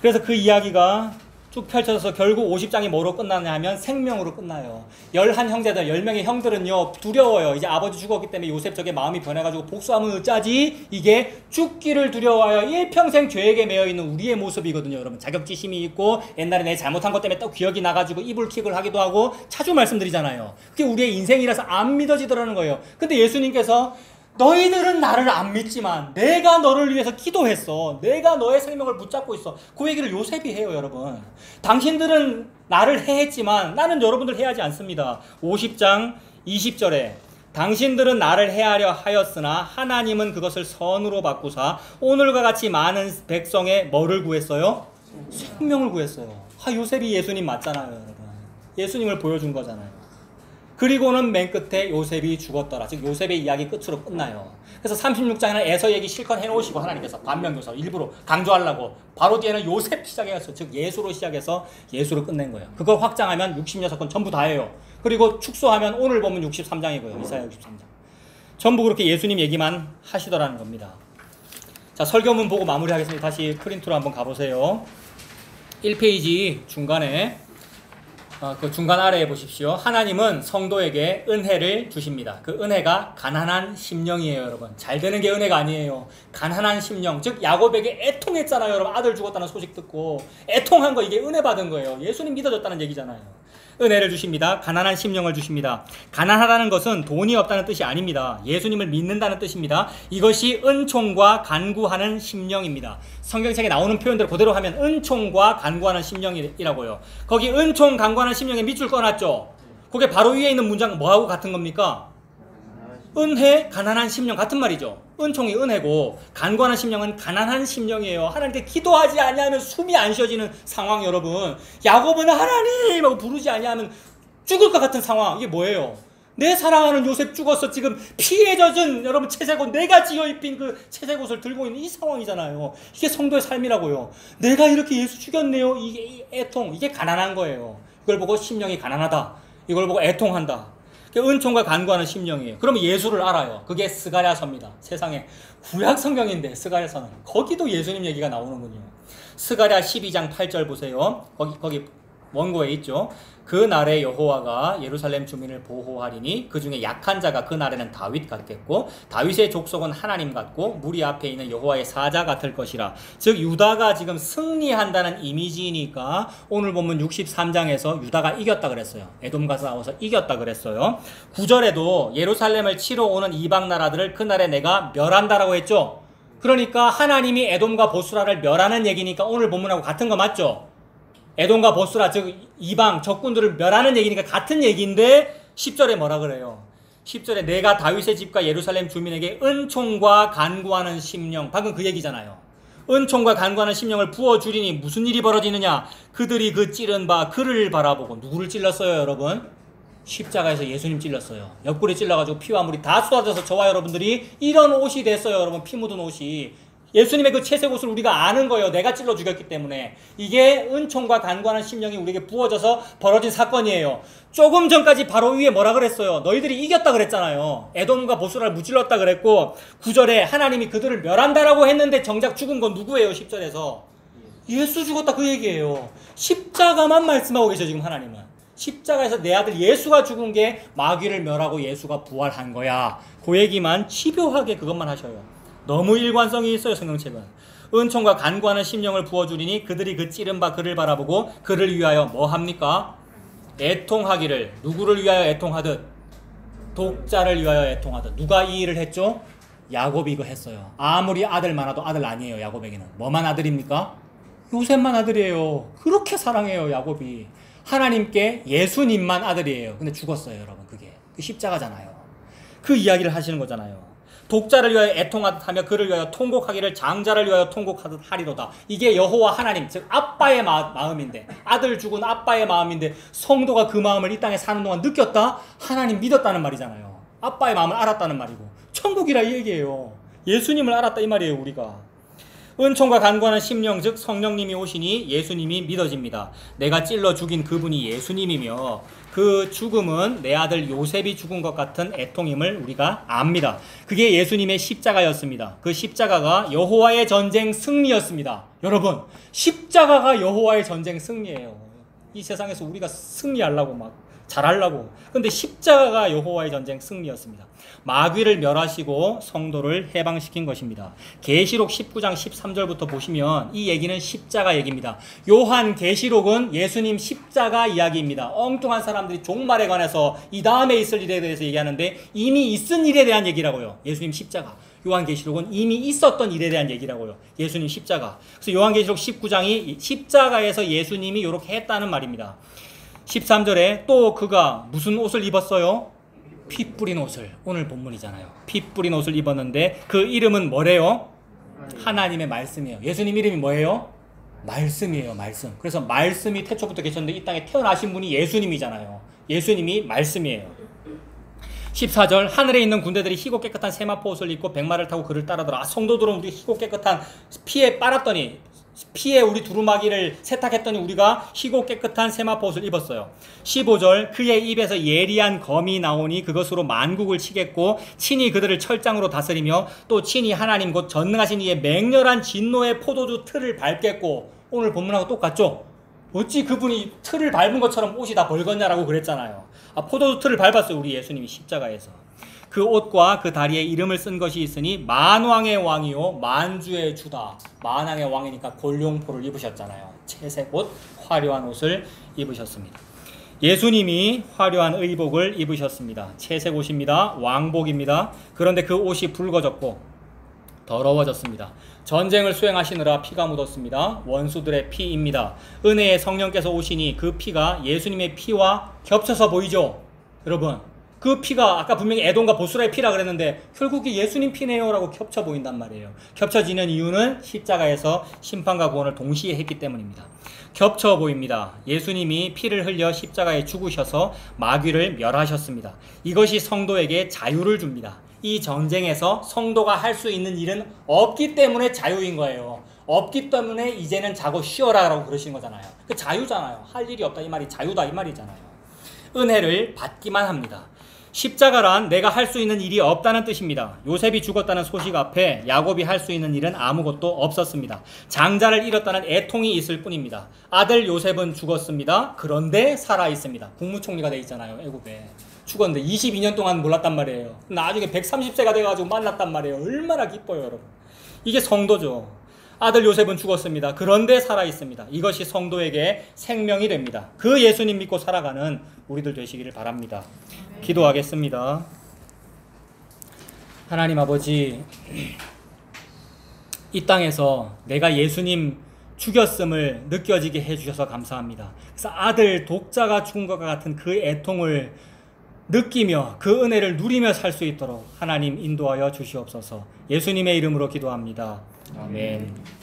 그래서 그 이야기가 쭉 펼쳐져서 결국 50장이 뭐로 끝나냐 하면 생명으로 끝나요. 11형제들, 10명의 형들은요 두려워요. 이제 아버지 죽었기 때문에 요셉 저게 마음이 변해가지고 복수하면 어쩌지? 이게 죽기를 두려워하여 일평생 죄에게 매여있는 우리의 모습이거든요, 여러분. 자격지심이 있고 옛날에 내 잘못한 것 때문에 또 기억이 나가지고 이불킥을 하기도 하고 자주 말씀드리잖아요. 그게 우리의 인생이라서 안 믿어지더라는 거예요. 근데 예수님께서 너희들은 나를 안 믿지만 내가 너를 위해서 기도했어. 내가 너의 생명을 붙잡고 있어. 그 얘기를 요셉이 해요, 여러분. 당신들은 나를 해했지만 나는 여러분들 해하지 않습니다. 50장 20절에 당신들은 나를 해하려 하였으나 하나님은 그것을 선으로 바꾸사 오늘과 같이 많은 백성의 뭐를 구했어요? 생명을 구했어요. 요셉이 예수님 맞잖아요, 여러분. 예수님을 보여준 거잖아요. 그리고는 맨 끝에 요셉이 죽었더라. 즉 요셉의 이야기 끝으로 끝나요. 그래서 36장에는 에서 얘기 실컷 해놓으시고 하나님께서 반면교사 일부러 강조하려고 바로 뒤에는 요셉 시작해서 즉 예수로 시작해서 예수로 끝낸 거예요. 그걸 확장하면 66권 전부 다예요. 그리고 축소하면 오늘 보면 63장이고요. 이사야 63장. 전부 그렇게 예수님 얘기만 하시더라는 겁니다. 자, 설교문 보고 마무리하겠습니다. 다시 프린트로 한번 가보세요. 1페이지 중간에 그 중간 아래에 보십시오. 하나님은 성도에게 은혜를 주십니다. 그 은혜가 가난한 심령이에요, 여러분. 잘 되는 게 은혜가 아니에요. 가난한 심령. 즉 야곱에게 애통했잖아요, 여러분. 아들 죽었다는 소식 듣고 애통한 거, 이게 은혜 받은 거예요. 예수님 믿어줬다는 얘기잖아요. 은혜를 주십니다. 가난한 심령을 주십니다. 가난하다는 것은 돈이 없다는 뜻이 아닙니다. 예수님을 믿는다는 뜻입니다. 이것이 은총과 간구하는 심령입니다. 성경책에 나오는 표현대로 그대로 하면 은총과 간구하는 심령이라고요. 거기 은총, 간구하는 심령에 밑줄 꺼놨죠. 그게 바로 위에 있는 문장 뭐하고 같은 겁니까? 은혜, 가난한 심령 같은 말이죠. 은총이 은혜고 간구하는 심령은 가난한 심령이에요. 하나님께 기도하지 아니하면 숨이 안 쉬어지는 상황, 여러분. 야곱은 하나님 하고 부르지 아니하면 죽을 것 같은 상황. 이게 뭐예요? 내 사랑하는 요셉 죽었어. 지금 피에 젖은 여러분 채색옷, 내가 지어 입힌 그 채색옷을 들고 있는 이 상황이잖아요. 이게 성도의 삶이라고요. 내가 이렇게 예수 죽였네요. 이게 애통, 이게 가난한 거예요. 이걸 보고 심령이 가난하다. 이걸 보고 애통한다. 은총과 간구하는 심령이에요. 그러면 예수를 알아요. 그게 스가랴서입니다. 세상에 구약 성경인데 스가랴서는 거기도 예수님 얘기가 나오는군요. 스가랴 12장 8절 보세요. 거기 원고에 있죠. 그 날에 여호와가 예루살렘 주민을 보호하리니 그 중에 약한 자가 그 날에는 다윗 같겠고 다윗의 족속은 하나님 같고 무리 앞에 있는 여호와의 사자 같을 것이라. 즉 유다가 지금 승리한다는 이미지니까 오늘 보면 63장에서 유다가 이겼다 그랬어요. 에돔과 싸워서 이겼다 그랬어요. 9절에도 예루살렘을 치러 오는 이방 나라들을 그날에 내가 멸한다라고 했죠. 그러니까 하나님이 에돔과 보스라를 멸하는 얘기니까 오늘 본문하고 같은 거 맞죠? 에돔과 보스라 즉 이방 적군들을 멸하는 얘기니까 같은 얘기인데 10절에 뭐라 그래요? 10절에 내가 다윗의 집과 예루살렘 주민에게 은총과 간구하는 심령, 방금 그 얘기잖아요. 은총과 간구하는 심령을 부어주리니 무슨 일이 벌어지느냐? 그들이 그 찌른 바 그를 바라보고. 누구를 찔렀어요 여러분? 십자가에서 예수님 찔렀어요. 옆구리 찔러가지고 피와 물이 다 쏟아져서 저와 여러분들이 이런 옷이 됐어요. 여러분, 피 묻은 옷이. 예수님의 그 채색 옷을 우리가 아는 거예요. 내가 찔러 죽였기 때문에. 이게 은총과 간구하는 심령이 우리에게 부어져서 벌어진 사건이에요. 조금 전까지 바로 위에 뭐라 그랬어요? 너희들이 이겼다 그랬잖아요. 에돔과 보스라를 무찔렀다 그랬고, 9절에 하나님이 그들을 멸한다라고 했는데 정작 죽은 건 누구예요? 10절에서 예수 죽었다, 그 얘기예요. 십자가만 말씀하고 계셔 지금 하나님은. 십자가에서 내 아들 예수가 죽은 게 마귀를 멸하고 예수가 부활한 거야. 그 얘기만 집요하게 그것만 하셔요. 너무 일관성이 있어요 성경책은. 은총과 간구하는 심령을 부어주리니 그들이 그 찌른 바 그를 바라보고 그를 위하여 뭐 합니까? 애통하기를. 누구를 위하여 애통하듯? 독자를 위하여 애통하듯. 누가 이 일을 했죠? 야곱이 이거 했어요. 아무리 아들 많아도 아들 아니에요. 야곱에게는 뭐만 아들입니까? 요셉만 아들이에요. 그렇게 사랑해요 야곱이. 하나님께 예수님만 아들이에요. 근데 죽었어요 여러분. 그게 그 십자가잖아요. 그 이야기를 하시는 거잖아요. 독자를 위하여 애통하듯 하며 그를 위하여 통곡하기를 장자를 위하여 통곡하듯 하리로다. 이게 여호와 하나님, 즉 아빠의 마음인데, 아들 죽은 아빠의 마음인데 성도가 그 마음을 이 땅에 사는 동안 느꼈다? 하나님 믿었다는 말이잖아요. 아빠의 마음을 알았다는 말이고, 천국이라 이 얘기예요. 예수님을 알았다 이 말이에요 우리가. 은총과 간구하는 심령, 즉 성령님이 오시니 예수님이 믿어집니다. 내가 찔러 죽인 그분이 예수님이며 그 죽음은 내 아들 요셉이 죽은 것 같은 애통임을 우리가 압니다. 그게 예수님의 십자가였습니다. 그 십자가가 여호와의 전쟁 승리였습니다. 여러분, 십자가가 여호와의 전쟁 승리예요. 이 세상에서 우리가 승리하려고 막 잘하려고. 근데 십자가가 여호와의 전쟁 승리였습니다. 마귀를 멸하시고 성도를 해방시킨 것입니다. 계시록 19장 13절부터 보시면 이 얘기는 십자가 얘기입니다. 요한 계시록은 예수님 십자가 이야기입니다. 엉뚱한 사람들이 종말에 관해서 이 다음에 있을 일에 대해서 얘기하는데 이미 있은 일에 대한 얘기라고요. 예수님 십자가. 요한계시록은 이미 있었던 일에 대한 얘기라고요. 예수님 십자가. 그래서 요한계시록 19장이 십자가에서 예수님이 이렇게 했다는 말입니다. 13절에 또 그가 무슨 옷을 입었어요? 피 뿌린 옷을. 오늘 본문이잖아요. 피 뿌린 옷을 입었는데 그 이름은 뭐래요? 하나님의 말씀이에요. 예수님 이름이 뭐예요? 말씀이에요. 말씀. 그래서 말씀이 태초부터 계셨는데 이 땅에 태어나신 분이 예수님이잖아요. 예수님이 말씀이에요. 14절 하늘에 있는 군대들이 희고 깨끗한 세마포 옷을 입고 백마를 타고 그를 따르더라. 성도들은 우리 희고 깨끗한 피에 빨았더니, 피에 우리 두루마기를 세탁했더니 우리가 희고 깨끗한 세마포 옷을 입었어요. 15절 그의 입에서 예리한 검이 나오니 그것으로 만국을 치겠고 친히 그들을 철장으로 다스리며 또 친히 하나님 곧 전능하신 이의 맹렬한 진노의 포도주 틀을 밟겠고. 오늘 본문하고 똑같죠? 어찌 그분이 틀을 밟은 것처럼 옷이 다 벌겋냐라고 그랬잖아요. 포도주 틀을 밟았어요 우리 예수님이 십자가에서. 그 옷과 그 다리에 이름을 쓴 것이 있으니 만왕의 왕이요 만주의 주다. 만왕의 왕이니까 골룡포를 입으셨잖아요. 채색 옷, 화려한 옷을 입으셨습니다. 예수님이 화려한 의복을 입으셨습니다. 채색 옷입니다. 왕복입니다. 그런데 그 옷이 붉어졌고 더러워졌습니다. 전쟁을 수행하시느라 피가 묻었습니다. 원수들의 피입니다. 은혜의 성령께서 오시니 그 피가 예수님의 피와 겹쳐서 보이죠? 여러분, 그 피가 아까 분명히 에돔과 보스라의 피라 그랬는데 결국이 예수님 피네요 라고 겹쳐 보인단 말이에요. 겹쳐지는 이유는 십자가에서 심판과 구원을 동시에 했기 때문입니다. 겹쳐 보입니다. 예수님이 피를 흘려 십자가에 죽으셔서 마귀를 멸하셨습니다. 이것이 성도에게 자유를 줍니다. 이 전쟁에서 성도가 할 수 있는 일은 없기 때문에 자유인 거예요. 없기 때문에 이제는 자고 쉬어라 라고 그러신 거잖아요. 그 자유잖아요. 할 일이 없다 이 말이 자유다 이 말이잖아요. 은혜를 받기만 합니다. 십자가란 내가 할 수 있는 일이 없다는 뜻입니다. 요셉이 죽었다는 소식 앞에 야곱이 할 수 있는 일은 아무것도 없었습니다. 장자를 잃었다는 애통이 있을 뿐입니다. 아들 요셉은 죽었습니다. 그런데 살아있습니다. 국무총리가 돼 있잖아요. 애굽에. 죽었는데 22년 동안 몰랐단 말이에요. 나중에 130세가 돼가지고 만났단 말이에요. 얼마나 기뻐요 여러분. 이게 성도죠. 아들 요셉은 죽었습니다. 그런데 살아있습니다. 이것이 성도에게 생명이 됩니다. 그 예수님 믿고 살아가는 우리들 되시기를 바랍니다. 기도하겠습니다. 하나님 아버지, 이 땅에서 내가 예수님 죽였음을 느껴지게 해주셔서 감사합니다. 그래서 아들 독자가 죽은 것과 같은 그 애통을 느끼며 그 은혜를 누리며 살 수 있도록 하나님 인도하여 주시옵소서. 예수님의 이름으로 기도합니다. 아멘.